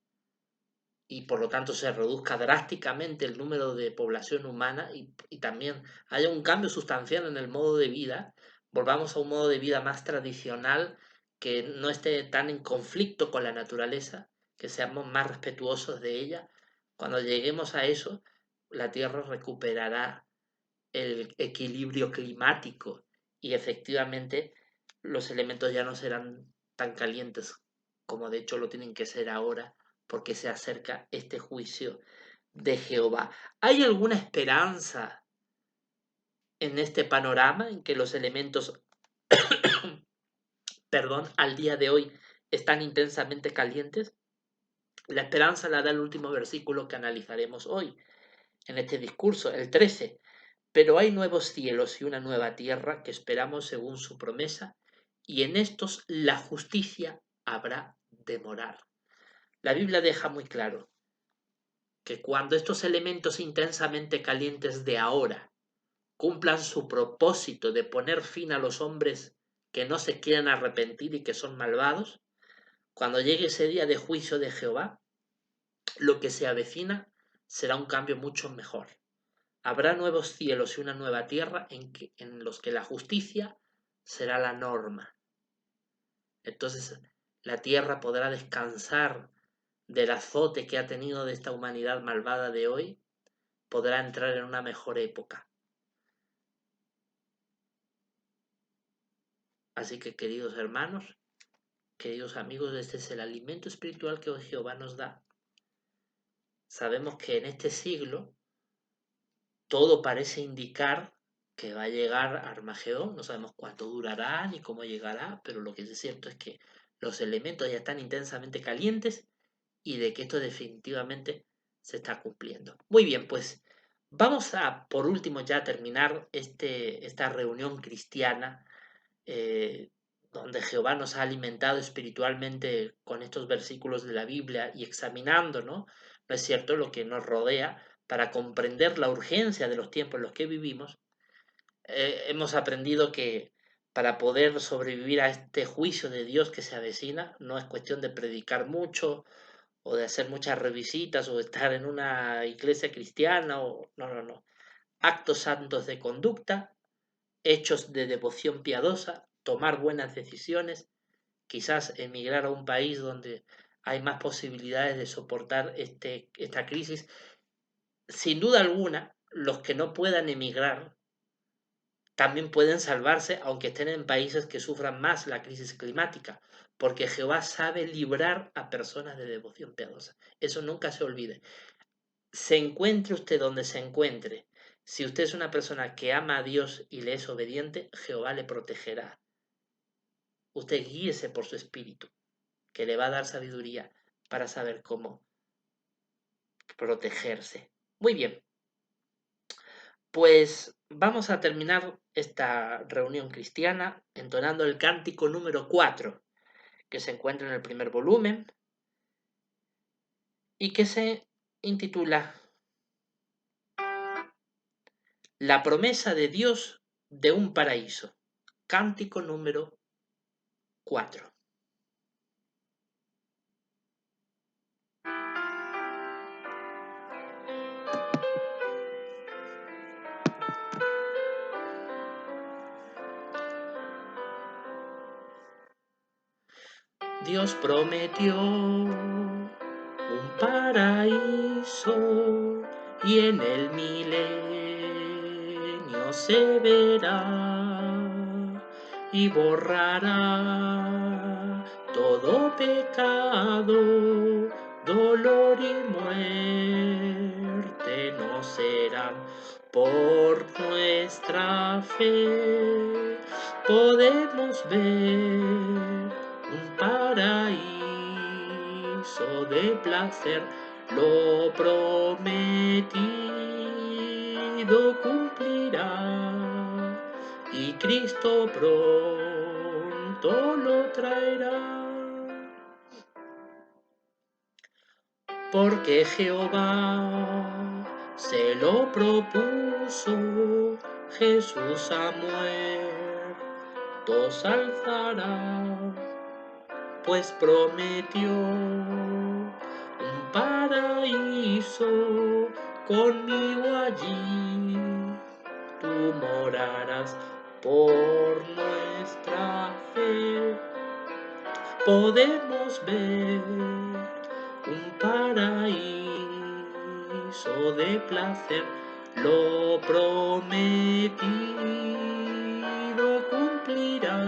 y por lo tanto se reduzca drásticamente el número de población humana y también haya un cambio sustancial en el modo de vida, volvamos a un modo de vida más tradicional que no esté tan en conflicto con la naturaleza, que seamos más respetuosos de ella, cuando lleguemos a eso, la Tierra recuperará el equilibrio climático y efectivamente los elementos ya no serán tan calientes como de hecho lo tienen que ser ahora, porque se acerca este juicio de Jehová. ¿Hay alguna esperanza en este panorama en que los elementos, perdón, al día de hoy están intensamente calientes? La esperanza la da el último versículo que analizaremos hoy en este discurso, el 13. Pero hay nuevos cielos y una nueva tierra que esperamos según su promesa, y en estos la justicia habrá de morar. La Biblia deja muy claro que cuando estos elementos intensamente calientes de ahora cumplan su propósito de poner fin a los hombres que no se quieren arrepentir y que son malvados, cuando llegue ese día de juicio de Jehová, lo que se avecina será un cambio mucho mejor. Habrá nuevos cielos y una nueva tierra en los que la justicia será la norma. Entonces la tierra podrá descansar del azote que ha tenido de esta humanidad malvada de hoy, podrá entrar en una mejor época. Así que, queridos hermanos, queridos amigos, este es el alimento espiritual que hoy Jehová nos da. Sabemos que en este siglo todo parece indicar que va a llegar Armagedón. No sabemos cuánto durará ni cómo llegará, pero lo que es cierto es que los elementos ya están intensamente calientes y de que esto definitivamente se está cumpliendo. Muy bien, pues vamos a, por último, ya terminar esta reunión cristiana, donde Jehová nos ha alimentado espiritualmente con estos versículos de la Biblia y examinando, ¿no? ¿No es cierto?, lo que nos rodea para comprender la urgencia de los tiempos en los que vivimos. Hemos aprendido que para poder sobrevivir a este juicio de Dios que se avecina, no es cuestión de predicar mucho o de hacer muchas revisitas o de estar en una iglesia cristiana, o no, no, no. Actos santos de conducta, hechos de devoción piadosa, tomar buenas decisiones, quizás emigrar a un país donde hay más posibilidades de soportar esta crisis. Sin duda alguna, los que no puedan emigrar también pueden salvarse, aunque estén en países que sufran más la crisis climática, porque Jehová sabe librar a personas de devoción piadosa. Eso nunca se olvide. Se encuentre usted donde se encuentre, si usted es una persona que ama a Dios y le es obediente, Jehová le protegerá. Usted guíese por su espíritu, que le va a dar sabiduría para saber cómo protegerse. Muy bien, pues vamos a terminar esta reunión cristiana entonando el cántico número 4, que se encuentra en el primer volumen y que se intitula La promesa de Dios de un paraíso. Cántico número 4. Dios prometió un paraíso y en el milenio se verá y borrará todo pecado, dolor y muerte no serán. Por nuestra fe podemos ver un paraíso de placer, lo prometido cumplirá y Cristo pronto lo traerá. Porque Jehová se lo propuso, Jesús ha muerto, se alzará, pues prometió un paraíso, conmigo allí tú morarás. Por nuestra fe podemos ver un paraíso de placer, lo prometido cumplirá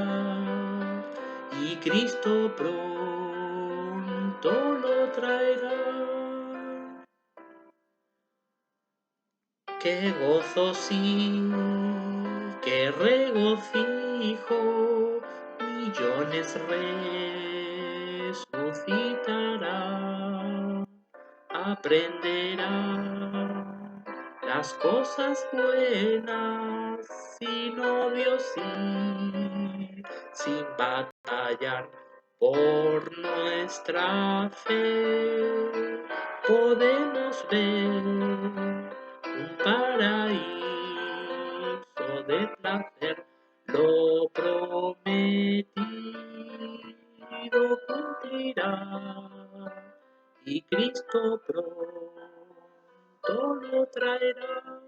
Cristo pronto lo traerá. Qué gozo sí, qué regocijo, millones resucitará, aprenderá las cosas buenas sin odio, sin batallar por nuestra fe. Podemos ver un paraíso de placer, lo prometido cumplirá, y Cristo pronto lo traerá.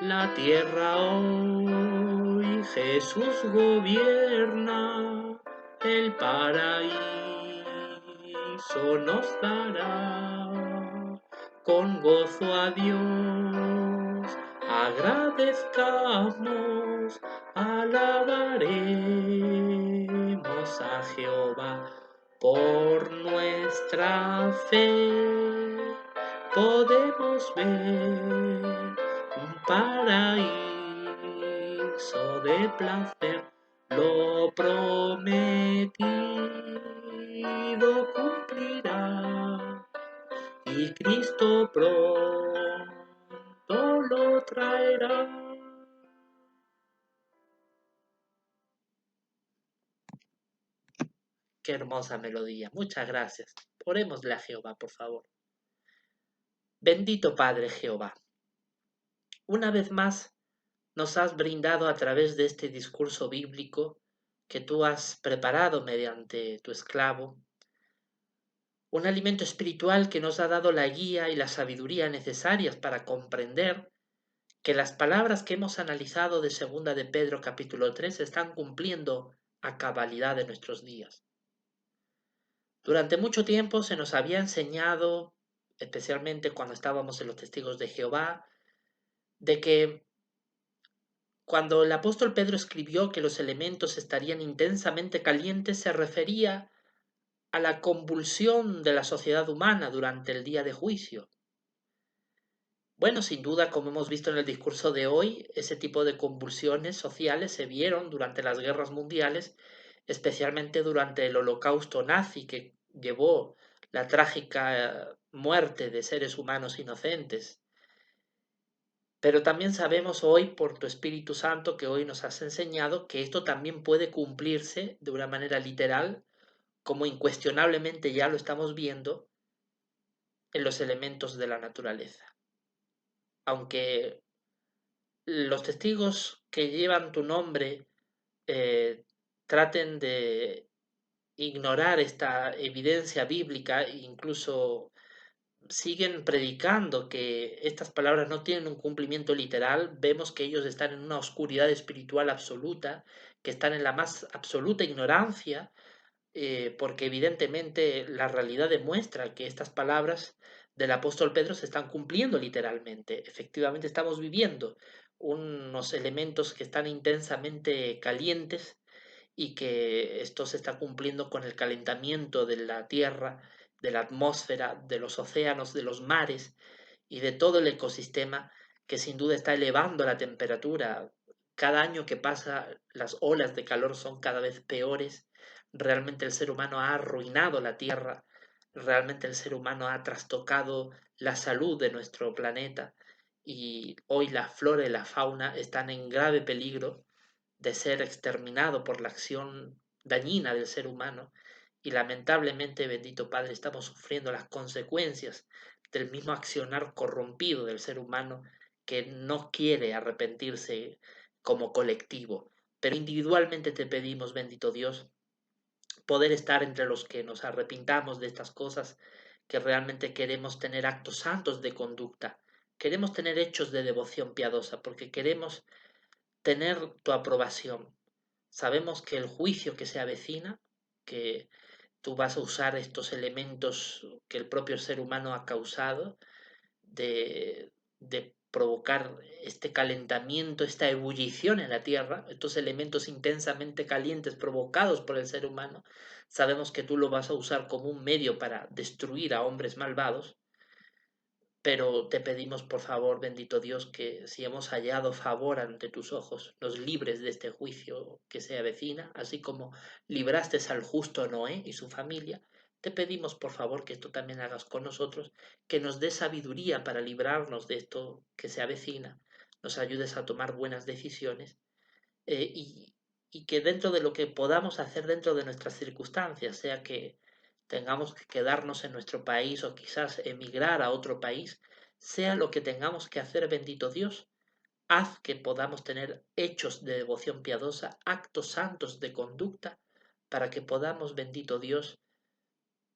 La tierra hoy Jesús gobierna, el paraíso nos dará. Con gozo a Dios agradezcamos, alabaremos a Jehová por nuestra fe. Podemos ver un paraíso de placer, lo prometido cumplirá, y Cristo pronto lo traerá. Qué hermosa melodía, muchas gracias. Orémosle a Jehová, por favor. Bendito Padre Jehová, una vez más nos has brindado a través de este discurso bíblico que tú has preparado mediante tu esclavo, un alimento espiritual que nos ha dado la guía y la sabiduría necesarias para comprender que las palabras que hemos analizado de segunda de Pedro capítulo 3 se están cumpliendo a cabalidad de nuestros días. Durante mucho tiempo se nos había enseñado, especialmente cuando estábamos en los testigos de Jehová, de que cuando el apóstol Pedro escribió que los elementos estarían intensamente calientes, se refería a la convulsión de la sociedad humana durante el día de juicio. Bueno, sin duda, como hemos visto en el discurso de hoy, ese tipo de convulsiones sociales se vieron durante las guerras mundiales, especialmente durante el holocausto nazi que llevó la trágica muerte de seres humanos inocentes. Pero también sabemos hoy, por tu Espíritu Santo, que hoy nos has enseñado, que esto también puede cumplirse de una manera literal, como incuestionablemente ya lo estamos viendo en los elementos de la naturaleza. Aunque los testigos que llevan tu nombre traten de ignorar esta evidencia bíblica e incluso siguen predicando que estas palabras no tienen un cumplimiento literal, vemos que ellos están en una oscuridad espiritual absoluta, que están en la más absoluta ignorancia, porque evidentemente la realidad demuestra que estas palabras del apóstol Pedro se están cumpliendo literalmente. Efectivamente estamos viviendo unos elementos que están intensamente calientes y que esto se está cumpliendo con el calentamiento de la tierra, de la atmósfera, de los océanos, de los mares y de todo el ecosistema que sin duda está elevando la temperatura. Cada año que pasa las olas de calor son cada vez peores. Realmente el ser humano ha arruinado la tierra, realmente el ser humano ha trastocado la salud de nuestro planeta y hoy la flora y la fauna están en grave peligro de ser exterminado por la acción dañina del ser humano y lamentablemente, bendito Padre, estamos sufriendo las consecuencias del mismo accionar corrompido del ser humano que no quiere arrepentirse como colectivo. Pero individualmente te pedimos, bendito Dios, poder estar entre los que nos arrepintamos de estas cosas, que realmente queremos tener actos santos de conducta, queremos tener hechos de devoción piadosa, porque queremos tener tu aprobación. Sabemos que el juicio que se avecina, que tú vas a usar estos elementos que el propio ser humano ha causado, de provocar este calentamiento, esta ebullición en la Tierra, estos elementos intensamente calientes provocados por el ser humano. Sabemos que tú lo vas a usar como un medio para destruir a hombres malvados, pero te pedimos por favor, bendito Dios, que si hemos hallado favor ante tus ojos, nos libres de este juicio que se avecina, así como libraste al justo Noé y su familia. Te pedimos por favor que tú también hagas con nosotros, que nos des sabiduría para librarnos de esto que se avecina, nos ayudes a tomar buenas decisiones, eh, y, y que dentro de lo que podamos hacer dentro de nuestras circunstancias, sea que tengamos que quedarnos en nuestro país o quizás emigrar a otro país, sea lo que tengamos que hacer, bendito Dios, haz que podamos tener hechos de devoción piadosa, actos santos de conducta, para que podamos, bendito Dios,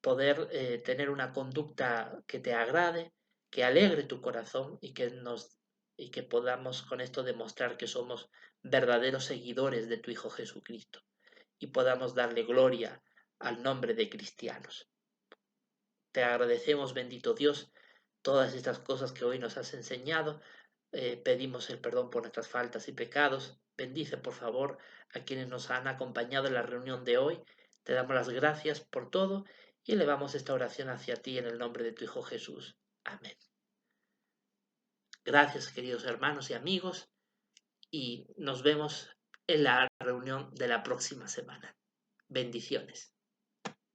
poder tener una conducta que te agrade, que alegre tu corazón y que podamos con esto demostrar que somos verdaderos seguidores de tu Hijo Jesucristo y podamos darle gloria al nombre de cristianos. Te agradecemos, bendito Dios, todas estas cosas que hoy nos has enseñado. Pedimos el perdón por nuestras faltas y pecados. Bendice, por favor, a quienes nos han acompañado en la reunión de hoy. Te damos las gracias por todo y elevamos esta oración hacia ti en el nombre de tu Hijo Jesús. Amén. Gracias, queridos hermanos y amigos, y nos vemos en la reunión de la próxima semana. Bendiciones.